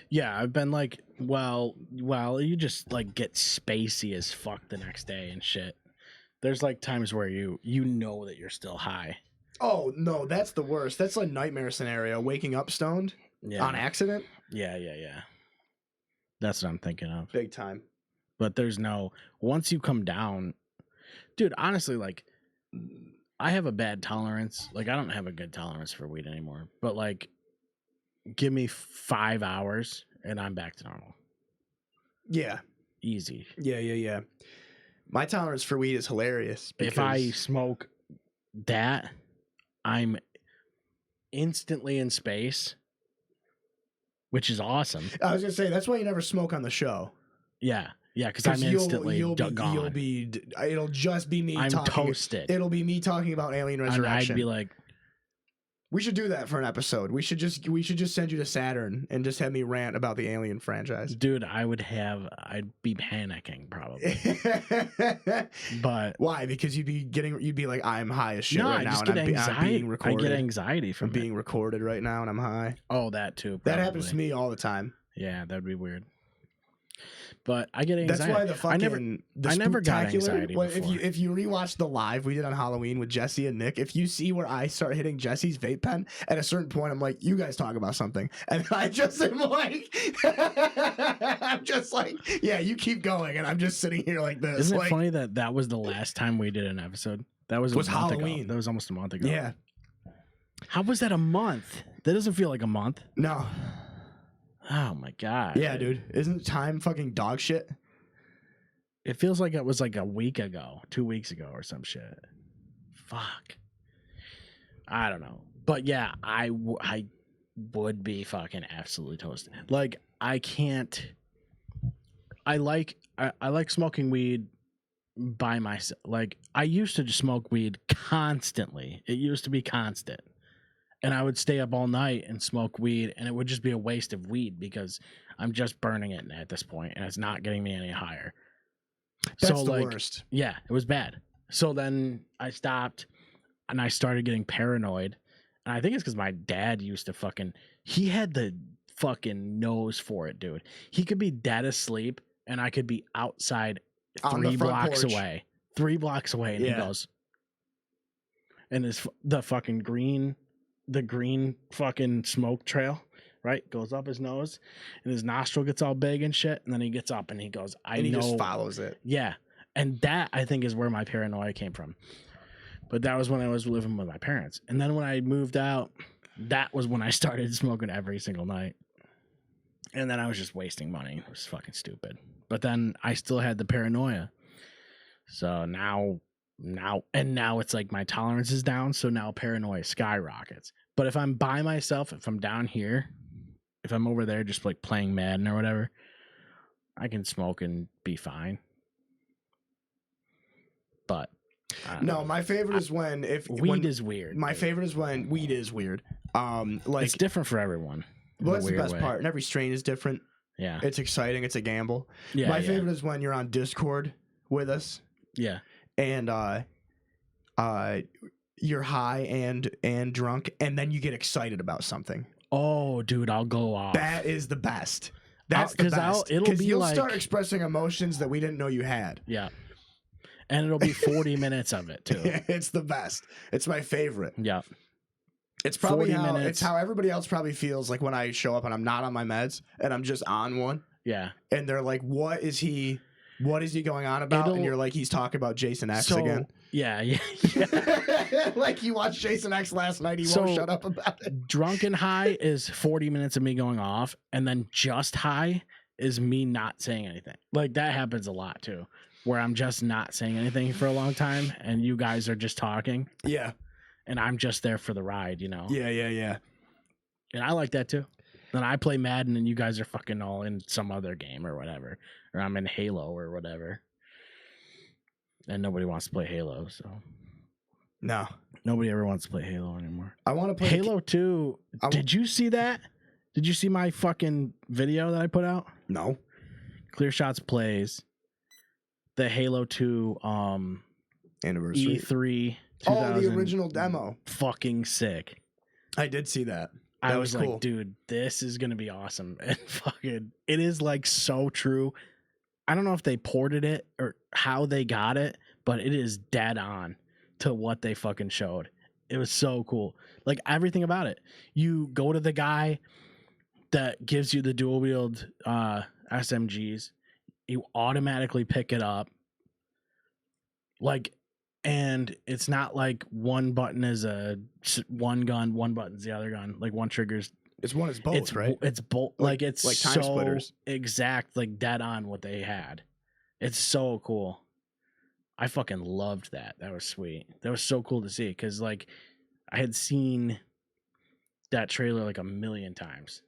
Yeah, I've been like, well, you just like get spacey as fuck the next day and shit. There's like times where you know that you're still high. Oh no, that's the worst. That's a nightmare scenario. Waking up stoned on accident. Yeah. That's what I'm thinking of. Big time. But there's once you come down, dude, honestly, like, I have a bad tolerance. Like, I don't have a good tolerance for weed anymore. But, like, give me 5 hours and I'm back to normal. Yeah. Easy. Yeah. My tolerance for weed is hilarious. If I smoke that, I'm instantly in space, which is awesome. I was going to say, that's why you never smoke on the show. Yeah. Yeah, because I'm instantly gone. It'll just be me talking. I'm toasted. It'll be me talking about Alien Resurrection. And I'd be like, we should do that for an episode. We should just send you to Saturn and just have me rant about the Alien franchise. Dude, I'd be panicking probably. But why? Because you'd be like, I'm high as shit right now, and I'm being recorded. I get anxiety from being recorded right now, and I'm high. Oh, that too. That happens to me all the time. Yeah, that'd be weird. But I get anxiety. That's why the fucking I never got anxiety before. If you rewatch the live we did on Halloween with Jesse and Nick, if you see where I start hitting Jesse's vape pen, at a certain point I'm like, you guys talk about something, and I just am like, I'm just like, yeah, you keep going, and I'm just sitting here like this. Isn't it funny that was the last time we did an episode? That was Halloween. Ago. That was almost a month ago. Yeah. How was that a month? That doesn't feel like a month. No. Oh my god. Yeah, dude. Isn't time fucking dog shit? It feels like it was like a week ago, 2 weeks ago or some shit. Fuck. I don't know. But yeah, I would be fucking absolutely toasted. Like, I can't. I like smoking weed by myself. Like, I used to just smoke weed constantly. It used to be constant. And I would stay up all night and smoke weed, and it would just be a waste of weed because I'm just burning it at this point, and it's not getting me any higher. That's so, the like, worst. Yeah, it was bad. So then I stopped, and I started getting paranoid. And I think it's because my dad used to he had the fucking nose for it, dude. He could be dead asleep, and I could be outside On the 3 front blocks porch. away. 3 blocks away, and he Yeah. goes, and the green fucking smoke trail, right, goes up his nose, and his nostril gets all big and shit, and then he gets up and he goes, And he just follows it. Yeah. And that, I think, is where my paranoia came from. But that was when I was living with my parents. And then when I moved out, that was when I started smoking every single night. And then I was just wasting money. It was fucking stupid. But then I still had the paranoia. So now it's like my tolerance is down. So now paranoia skyrockets. But if I'm by myself, if I'm down here, if I'm over there just like playing Madden or whatever, I can smoke and be fine. But No, my favorite is when weed is weird. My favorite is when weed is weird. Like it's different for everyone. Well, that's the best part. And every strain is different. Yeah. It's exciting. It's a gamble. Yeah. My favorite is when you're on Discord with us. Yeah. And you're high and drunk, and then you get excited about something. Oh, dude, I'll go off. That is the best. That's the best. It'll be you'll like, start expressing emotions that we didn't know you had. Yeah. And it'll be 40 minutes of it too. It's the best. It's my favorite. Yeah. It's probably 40 minutes. It's how everybody else probably feels like when I show up and I'm not on my meds and I'm just on one. Yeah. And they're like, what is he going on about? And you're like, he's talking about Jason X again. Yeah. Like you watched Jason X last night. He won't shut up about it. Drunk and high is 40 minutes of me going off. And then just high is me not saying anything. Like that happens a lot too, where I'm just not saying anything for a long time and you guys are just talking. Yeah. And I'm just there for the ride, you know? Yeah. And I like that too. Then I play Madden and you guys are fucking all in some other game or whatever. Or I'm in Halo or whatever. And nobody wants to play Halo, so. No. Nobody ever wants to play Halo anymore. I want to play Halo 2. Did you see that? Did you see my fucking video that I put out? No. Clear Shots plays the Halo 2 anniversary E3. Oh, the original demo. Fucking sick. I did see that. I was cool. like, dude, this is gonna be awesome. And fucking, it is like so true. I don't know if they ported it or how they got it, but it is dead on to what they fucking showed. It was so cool. Like everything about it. You go to the guy that gives you the dual wield SMGs. You automatically pick it up. Like, and it's not like one button is one gun, one button's the other gun. Like one trigger's. It's one is both, right? It's both. Like it's like time so splitters. Exact, like dead on what they had. It's so cool. I fucking loved that. That was sweet. That was so cool to see because like I had seen that trailer like a million times.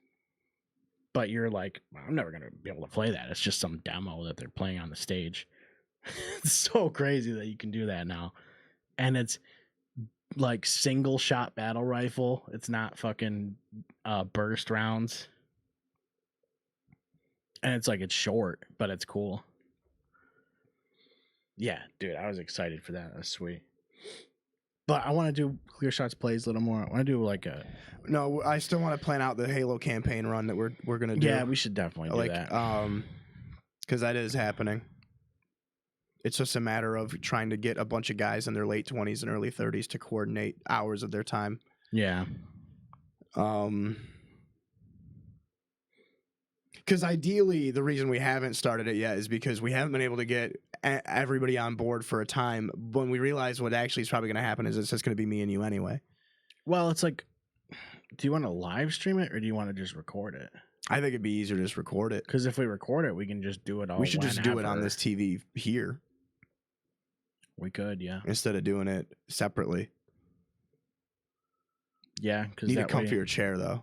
But you're like, I'm never gonna be able to play that. It's just some demo that they're playing on the stage. It's so crazy that you can do that now. And it's like single shot battle rifle. It's not fucking burst rounds. And it's like it's short, but it's cool. Yeah, dude, I was excited for that. That's sweet. But I want to do Clear Shots plays a little more. I want to do like a. No, I still want to plan out the Halo campaign run that we're gonna do. Yeah, we should definitely do that. Because that is happening. It's just a matter of trying to get a bunch of guys in their late 20s and early 30s to coordinate hours of their time. Yeah. Because ideally, the reason we haven't started it yet is because we haven't been able to get everybody on board for a time. When we realize what actually is probably going to happen is it's just going to be me and you anyway. Well, it's like, do you want to live stream it or do you want to just record it? I think it'd be easier to just record it. Because if we record it, we can just do it all. We should just do it on this TV here. We could, yeah. Instead of doing it separately. Yeah, because need a comfier chair though.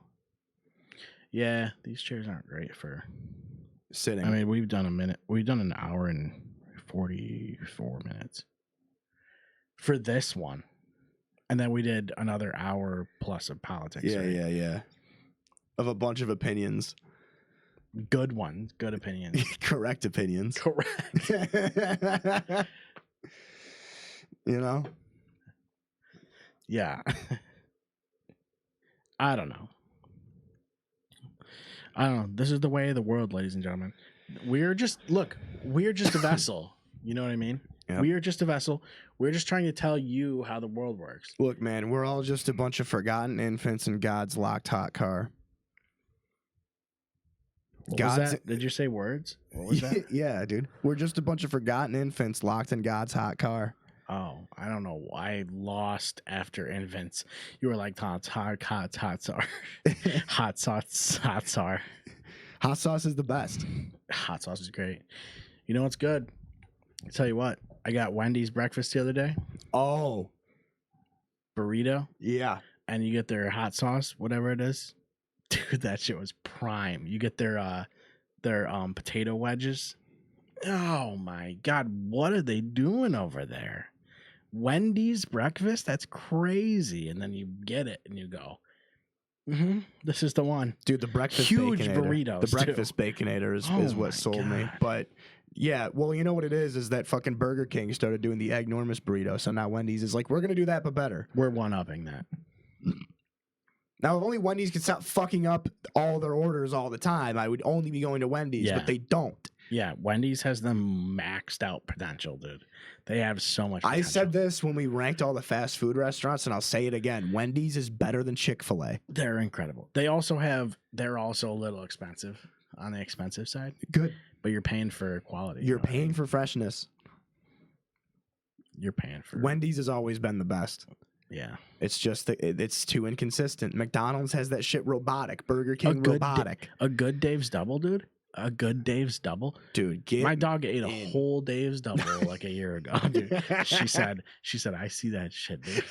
Yeah, these chairs aren't great for sitting. I mean, we've done a minute. We've done an hour and 44 minutes for this one. And then we did another hour plus of politics. Yeah, right? yeah. Of a bunch of opinions. Good ones. Good opinions. Correct opinions. Correct. You know? Yeah. I don't know. This is the way of the world, ladies and gentlemen. We're just a vessel. You know what I mean? Yep. We are just a vessel. We're just trying to tell you how the world works. Look, man, we're all just a bunch of forgotten infants in God's locked hot car. What was that? Did you say words? What was that? Yeah, dude. We're just a bunch of forgotten infants locked in God's hot car. Oh, I don't know. I lost after infants. You were like hot sauce. Hot sauce. Hot sauce is the best. Hot sauce is great. You know what's good? I'll tell you what. I got Wendy's breakfast the other day. Oh. Burrito. Yeah. And you get their hot sauce, whatever it is. Dude, that shit was prime. You get their potato wedges. Oh my God, what are they doing over there? Wendy's breakfast? That's crazy. And then you get it and you go, this is the one. Dude, the breakfast huge Baconator. burritos. The breakfast Baconator is what sold me. But yeah, well, you know what it is that fucking Burger King started doing the eggnormous burrito. So now Wendy's is like, we're gonna do that but better. We're one-upping that. Now, if only Wendy's could stop fucking up all their orders all the time, I would only be going to Wendy's, but they don't. Yeah, Wendy's has the maxed out potential, dude. They have so much potential. I said this when we ranked all the fast food restaurants, and I'll say it again. Wendy's is better than Chick-fil-A. They're incredible. They're also a little expensive on the expensive side. Good. But you're paying for quality. You're paying for freshness. You're paying for... Wendy's has always been the best. Yeah. It's just it's too inconsistent. McDonald's has that shit robotic. Burger King robotic. A good Dave's Double, dude. A good Dave's Double. Dude, my dog ate a whole Dave's Double like a year ago, dude. She said, I see that shit, dude.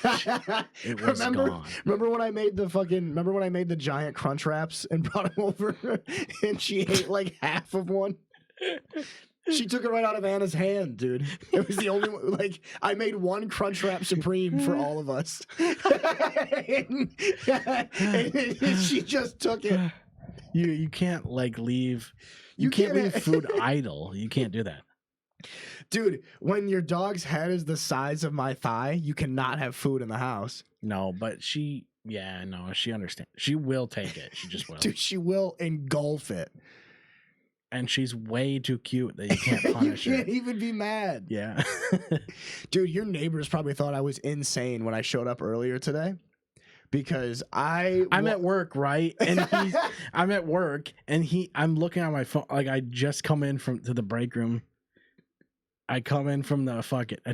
It was gone. Remember when I made the giant crunch wraps and brought them over and she ate like half of one? She took it right out of Anna's hand, dude. It was the only one. Like, I made one Crunchwrap Supreme for all of us. and she just took it. You can't, like, leave... You can't leave food idle. You can't do that. Dude, when your dog's head is the size of my thigh, you cannot have food in the house. No, but she understands. She will take it. She just will. Dude, she will engulf it. And she's way too cute that you can't punish her. You can't even be mad. Yeah. Dude, your neighbors probably thought I was insane when I showed up earlier today. Because I'm at work, right? And I'm at work and I'm looking at my phone. Like, I just come in to the break room. I come in from the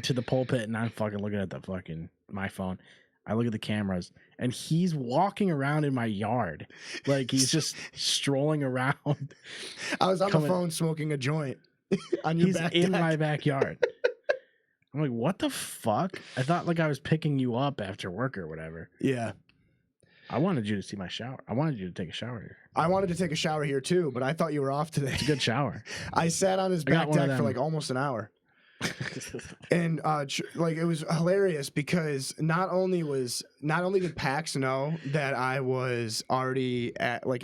to the pulpit and I'm fucking looking at my phone. I look at the cameras and he's walking around in my yard. Like, he's just strolling around. I was on the phone smoking a joint on your back deck. He's in my backyard. I'm like, what the fuck? I thought like I was picking you up after work or whatever. Yeah. I wanted you to see my shower. I wanted you to take a shower here. I wanted to take a shower here too, but I thought you were off today. It's a good shower. I sat on his back deck for like almost an hour. And like, it was hilarious because not only did Pax know that I was already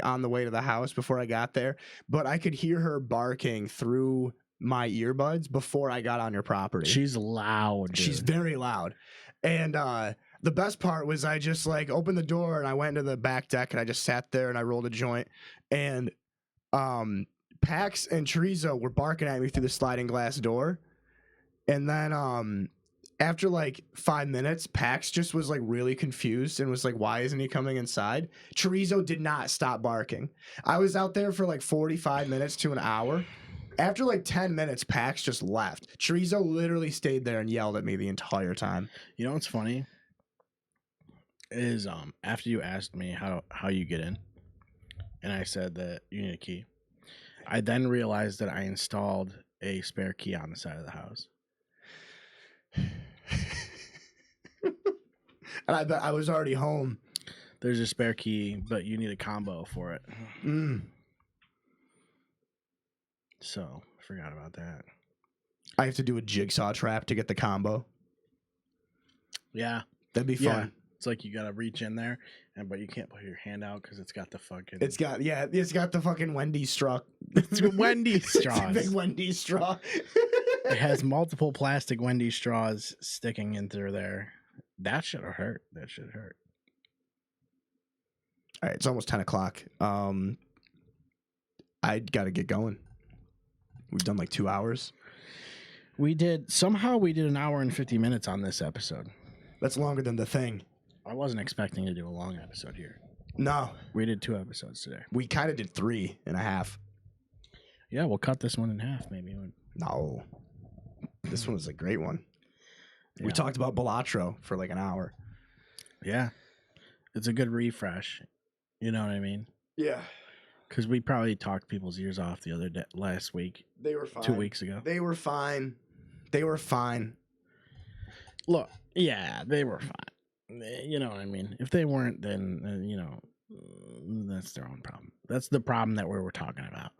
on the way to the house before I got there, but I could hear her barking through my earbuds before I got on your property. She's loud, dude. She's very loud. And the best part was I just like opened the door and I went into the back deck and I just sat there and I rolled a joint, and Pax and Chorizo were barking at me through the sliding glass door. And then after like 5 minutes, Pax just was like really confused and was like, why isn't he coming inside? Chorizo did not stop barking. I was out there for like 45 minutes to an hour. After like 10 minutes, Pax just left. Chorizo literally stayed there and yelled at me the entire time. You know what's funny? Is after you asked me how you get in, and I said that you need a key, I then realized that I installed a spare key on the side of the house. And I bet I was already home. There's a spare key, but you need a combo for it. So, I forgot about that. I have to do a jigsaw trap to get the combo. Yeah. That'd be Yeah. fun. It's like you gotta reach in there, but you can't put your hand out because it's got the fucking. It's got the fucking Wendy straw. It's a Wendy It's a straws. big Wendy straw. It has multiple plastic Wendy straws sticking in through there. That should have hurt. That should hurt. All right, it's almost 10 o'clock. I got to get going. We've done like 2 hours. We did an hour and 50 minutes on this episode. That's longer than the thing. I wasn't expecting to do a long episode here. No, We did 2 episodes today. we kind of did 3.5. Yeah, we'll cut this one in half maybe. No, this one was a great one. Yeah. We talked about Balatro for like an hour. Yeah. It's a good refresh. You know what I mean? Yeah, Because we probably talked people's ears off last week, they were fine. 2 weeks ago. They were fine. They were fine. Look, yeah, they were fine. You know what I mean? If they weren't, then, that's their own problem. That's the problem that we were talking about.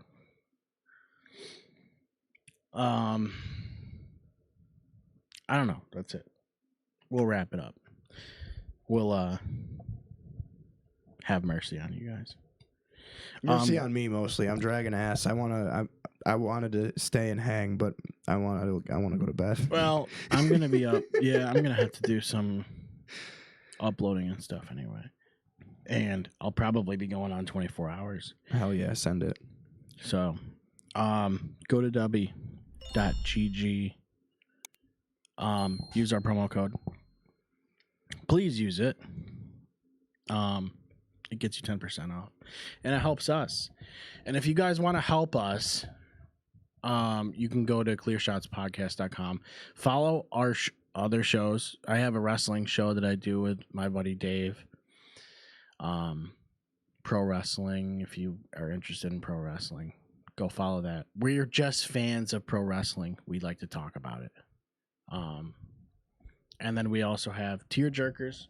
I don't know. That's it. We'll wrap it up. We'll have mercy on you guys. Mercy on me mostly. I'm dragging ass. I wanted to stay and hang, but I want to go to bed. Well, I'm gonna be up. Yeah, I'm gonna have to do some uploading and stuff anyway, and I'll probably be going on 24 hours. Hell yeah, send it. So, go to w.gg. Use our promo code. Please use it. It gets you 10% off, and it helps us. And if you guys want to help us, you can go to clearshotspodcast.com. Follow our other shows. I have a wrestling show that I do with my buddy Dave. Pro wrestling. If you are interested in pro wrestling, go follow that. We're just fans of pro wrestling. We like to talk about it. And then we also have Tear Jerkers,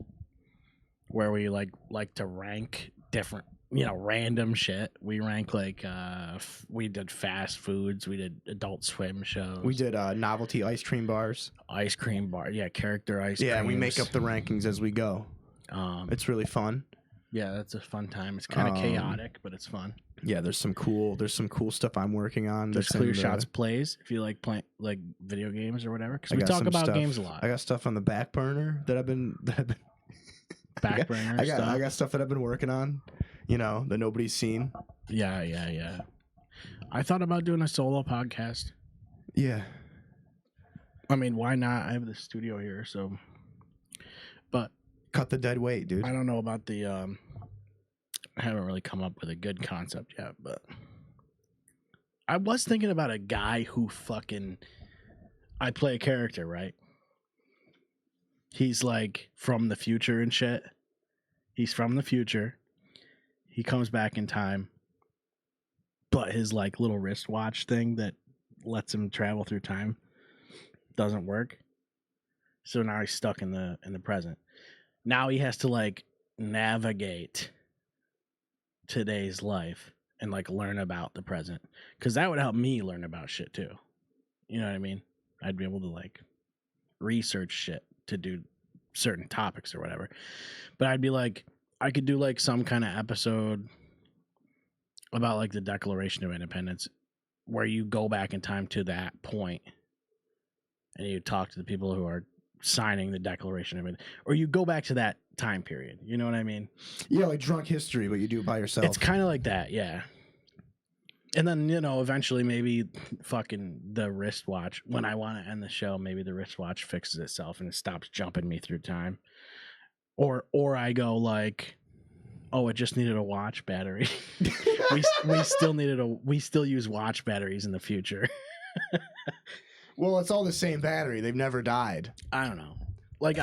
where we like to rank different, random shit. We rank we did fast foods, we did Adult Swim shows, We did novelty ice cream bars. ice cream bar, character ice cream. Yeah, we make up the rankings as we go. It's really fun. Yeah, that's a fun time. It's kind of chaotic, but it's fun. Yeah, there's some cool stuff I'm working on. There's that's Clear in the- Shots plays if you like playing like video games or whatever. Because I we got talk some about stuff- games a lot. I got stuff on the back burner that I've been Back burner stuff. I got stuff that I've been working on, that nobody's seen. Yeah. I thought about doing a solo podcast. Yeah. I mean, why not? I have the studio here, so. But Cut the dead weight, dude. I don't know about the. I haven't really come up with a good concept yet, but I was thinking about a guy who I play a character, right? He's like from the future and shit. He's from the future. He comes back in time, but his like little wristwatch thing that lets him travel through time doesn't work. So now he's stuck in the present. Now he has to like navigate today's life and like learn about the present, because that would help me learn about shit too. You know what I mean? I'd be able to like research shit to do certain topics or whatever. But I'd be like, I could do like some kind of episode about like the Declaration of Independence, where you go back in time to that point and you talk to the people who are signing the Declaration of Independence, or you go back to that time period. You know what I mean? Yeah, like drunk history, but you do it by yourself. It's kind of like that, yeah. And then, eventually maybe fucking the wristwatch, when I want to end the show, maybe the wristwatch fixes itself and it stops jumping me through time. Or I go like, oh, it just needed a watch battery. we still use watch batteries in the future. Well, it's all the same battery. They've never died. I don't know. Like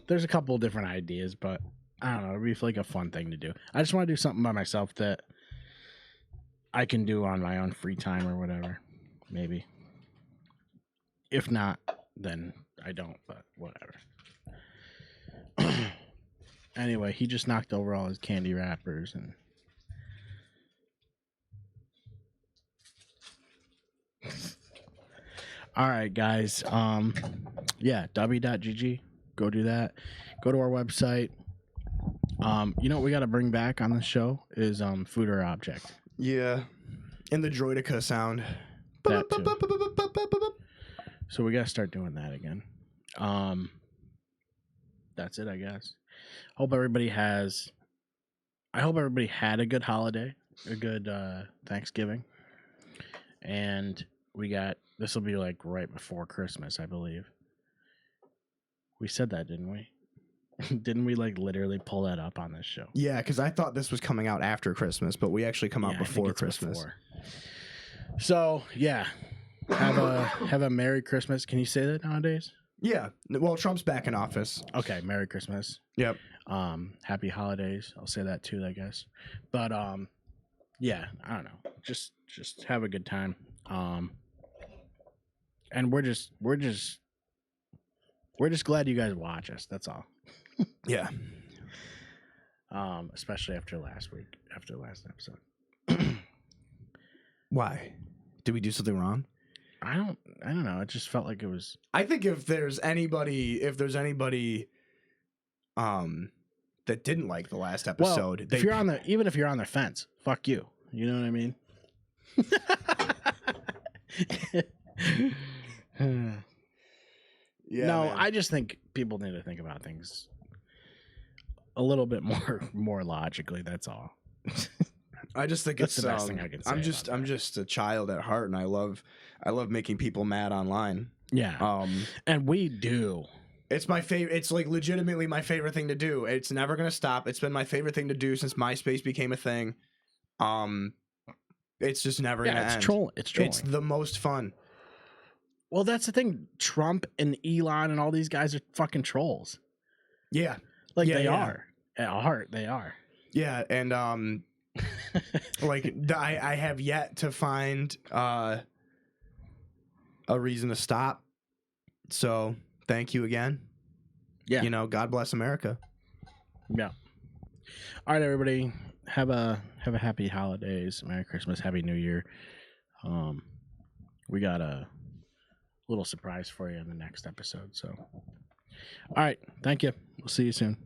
there's a couple of different ideas, but I don't know. It'd be like a fun thing to do. I just want to do something by myself that I can do on my own free time or whatever. Maybe. If not, then I don't, but whatever. Anyway, he just knocked over all his candy wrappers and All right, guys. Yeah, w.gg. Go do that. Go to our website. You know what we got to bring back on the show is food or object. Yeah. And the Droidica sound. That too. So we got to start doing that again. That's it, I guess. I hope everybody had a good holiday, a good Thanksgiving. And this will be like right before Christmas, I believe. We said that, didn't we? Didn't we like literally pull that up on this show? Yeah, because I thought this was coming out after Christmas, but we actually come out before Christmas. Before. So yeah, have a Merry Christmas. Can you say that nowadays? Yeah. Well, Trump's back in office. Okay, Merry Christmas. Yep. Happy holidays. I'll say that too, I guess. But yeah, I don't know. Just have a good time. And we're just glad you guys watch us. That's all. Yeah. Especially after last episode. Why? Did we do something wrong? I don't know. It just felt like it was. I think if there's anybody that didn't like the last episode, well, even if you're on the fence, fuck you. You know what I mean? Yeah, no, man. I just think people need to think about things a little bit more logically. That's all. I just think That's it's the best thing I can say. I'm just a child at heart, and I love making people mad online. Yeah. And we do. It's my favorite. It's like legitimately my favorite thing to do. It's never gonna stop. It's been my favorite thing to do since MySpace became a thing. It's just never gonna end. It's trolling. It's the most fun. Well, that's the thing. Trump and Elon and all these guys are fucking trolls. Yeah, Like Yeah, they yeah. are. At heart, they are. yeah, and like I have yet to find a reason to stop. So thank you again. Yeah. You know, God bless America. Yeah. All right, everybody. Have a happy holidays, Merry Christmas, Happy New Year. We got a little surprise for you in the next episode. So, all right. Thank you. We'll see you soon.